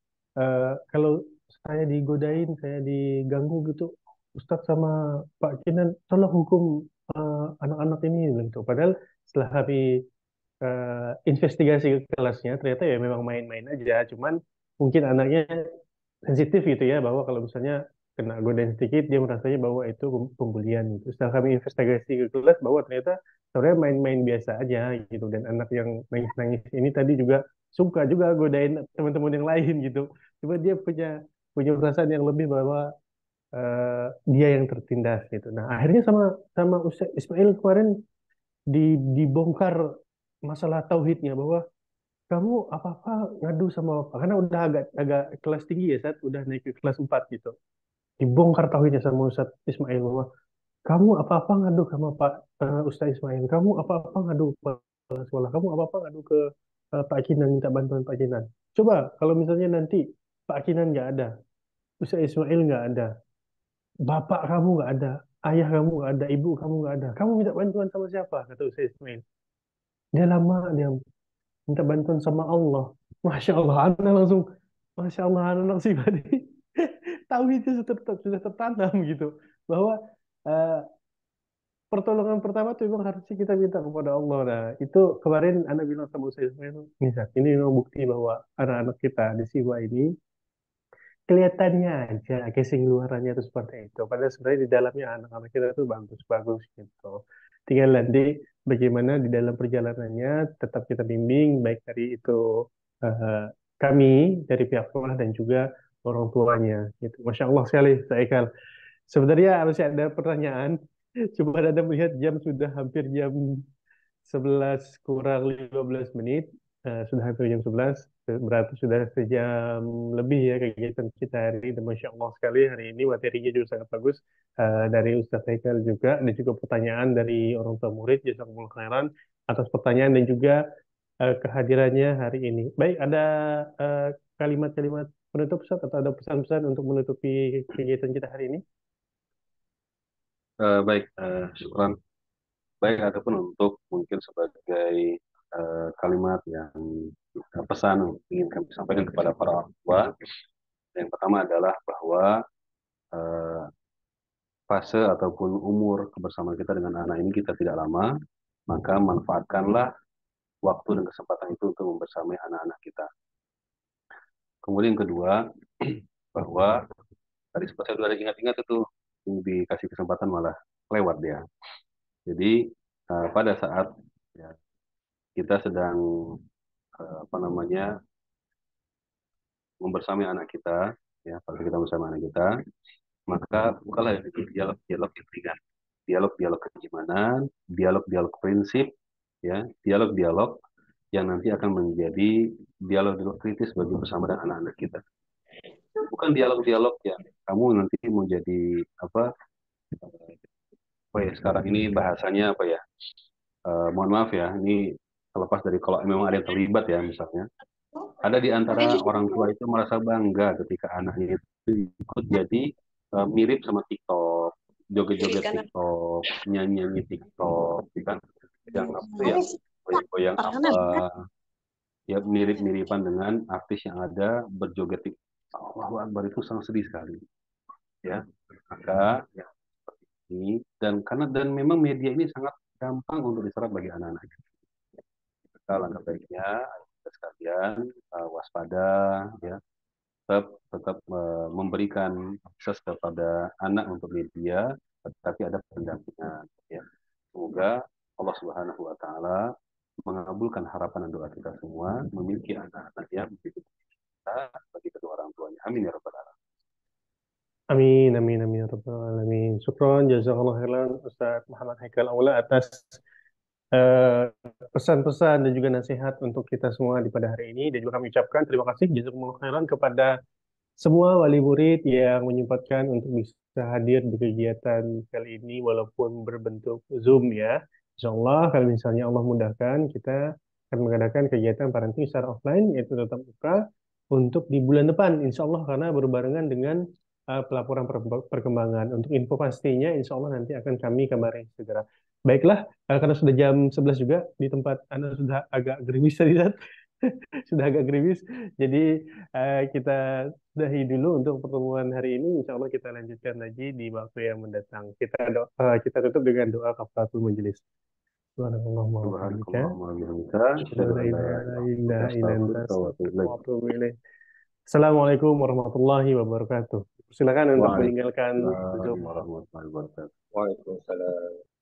[SPEAKER 1] kalau saya digodain, saya diganggu gitu, Ustadz sama Pak Kinan tolong hukum anak-anak ini bilang gitu. Padahal setelah kami investigasi ke kelasnya, ternyata ya memang main-main aja, cuman mungkin anaknya sensitif gitu ya, bahwa kalau misalnya kena godain sedikit dia merasanya bahwa itu pembulian gitu. Setelah kami investigasi ke kelas bahwa ternyata sebenarnya main-main biasa aja gitu. Dan anak yang nangis-nangis ini tadi juga suka juga godain teman-teman yang lain gitu. Cuma dia punya punya perasaan yang lebih bahwa eh, dia yang tertindas gitu. Nah, akhirnya sama sama Ustaz Ismail kemarin dibongkar masalah tauhidnya bahwa kamu apa-apa ngadu sama Bapak karena udah agak agak kelas tinggi ya saat udah naik ke kelas 4 gitu. Dibongkar tauhidnya sama Ustaz Ismail bahwa kamu apa-apa ngadu sama Pak Ustaz Ismail, kamu apa-apa ngadu ke kepala sekolah, kamu apa-apa ngadu ke Pak Kinan minta bantuan Pak Kinan. Coba kalau misalnya nanti Pak Kinan nggak ada, Ustaz Ismail nggak ada, bapak kamu nggak ada, ayah kamu nggak ada, ibu kamu nggak ada, kamu minta bantuan sama siapa? Kata Ustaz Ismail. Dia lama dia minta bantuan sama Allah. Masya Allah, Anda langsung, Masya Allah, anak langsung tadi tahu itu sudah tertanam gitu bahwa eh, pertolongan pertama tuh memang harusnya kita minta kepada Allah. Nah, itu kemarin anak bilang sama saya, nih, Sat, ini memang bukti bahwa anak-anak kita di Siwa ini kelihatannya aja casing luarannya itu seperti itu. Padahal sebenarnya di dalamnya anak-anak kita tuh bagus-bagus gitu. Tinggal nanti bagaimana di dalam perjalanannya tetap kita bimbing baik dari itu eh, kami dari pihak sekolah dan juga orang tuanya gitu. Masya Allah sekali, saya Ikal. Sebenarnya masih ada pertanyaan. Coba Anda melihat jam sudah hampir jam 11 kurang 15 menit. Sudah hampir jam 11. Berarti sudah sejam lebih ya kegiatan kita hari ini. Dan Masya Allah sekali hari ini materinya juga sangat bagus. Dari Ustaz Haikal juga. Dan juga pertanyaan dari orang tua murid. Jazakumullah khairan atas pertanyaan dan juga kehadirannya hari ini. Baik, ada eh, kalimat-kalimat penutup Ustaz atau ada pesan-pesan untuk menutupi kegiatan kita hari ini?
[SPEAKER 2] Baik, syukran. Baik, ataupun untuk mungkin sebagai kalimat yang pesan yang ingin kami sampaikan kepada para orang tua. Yang pertama adalah bahwa eh, fase ataupun umur kebersamaan kita dengan anak ini kita tidak lama, maka manfaatkanlah waktu dan kesempatan itu untuk membersamai anak-anak kita. Kemudian yang kedua, bahwa tadi sempat saya sudah ingat-ingat itu dikasih kesempatan malah lewat dia. Jadi pada saat ya, kita sedang apa namanya membersamai anak kita, ya pada kita bersama anak kita, maka bukalah itu dialog-dialog yang ringan, dialog-dialog keimanan, dialog-dialog prinsip, ya dialog-dialog yang nanti akan menjadi dialog-dialog kritis bagi bersama dan anak-anak kita. Bukan dialog-dialog yang kamu nanti mau jadi apa? Oh ya sekarang ini bahasanya apa ya? Mohon maaf ya, ini terlepas dari kalau memang ada yang terlibat ya misalnya. Ada di antara orang tua itu merasa bangga ketika anaknya itu ikut jadi mirip sama TikTok, joget-joget TikTok, nyanyi-nyanyi TikTok, ya kan? Yang apa yang goyang-goyang apa, ya mirip-miripan dengan artis yang ada berjoget TikTok. Allahu Akbar itu sangat sedih sekali, ya. Maka ya ini dan karena dan memang media ini sangat gampang untuk diserap bagi anak-anak. Maka langkah baiknya kita sekalian waspada, ya tetap memberikan akses kepada anak untuk media, tetapi ada pendampingan. Ya. Semoga Allah Subhanahu Wa Taala mengabulkan harapan dan doa kita semua, memiliki anak-anak yang begitu kita bagi kedua orang tuanya. Amin ya rabbal alamin.
[SPEAKER 1] Amin, amin, amin, ya rabbal alamin. Syukron, jazakallah khairan Ustaz Muhammad Haikal Aula atas eh, pesan-pesan dan juga nasihat untuk kita semua di pada hari ini. Dan juga kami ucapkan terima kasih jazakumullah khairan kepada semua wali murid yang menyempatkan untuk bisa hadir di kegiatan kali ini walaupun berbentuk Zoom ya. Insya Allah kalau misalnya Allah mudahkan kita akan mengadakan kegiatan parenting secara offline yaitu tetap muka untuk di bulan depan Insya Allah karena berbarengan dengan pelaporan perkembangan. Untuk info pastinya Insya Allah nanti akan kami kabari segera. Baiklah, karena sudah jam 11 juga di tempat Anda sudah agak gerimis tadi, Zat. Sudah agak gerimis. Jadi kita sudahi dulu untuk pertemuan hari ini. Insya Allah kita lanjutkan lagi di waktu yang mendatang. Kita tutup dengan doa kafaratul majelis. Subhanallahumma wa bihamdika.
[SPEAKER 2] Subhanakallahumma wa bihamdika,
[SPEAKER 1] Asyhadu an
[SPEAKER 2] asyhadu
[SPEAKER 1] la
[SPEAKER 2] an la
[SPEAKER 1] ilaha illa anta
[SPEAKER 2] ilaha
[SPEAKER 1] astaghfiruka
[SPEAKER 2] illa
[SPEAKER 1] wa atubu ilaik. Assalamualaikum warahmatullahi wabarakatuh. Silakan untuk meninggalkan Zoom.
[SPEAKER 2] Waalaikumsalam warahmatullahi wabarakatuh.
[SPEAKER 3] Waalaikumsalam.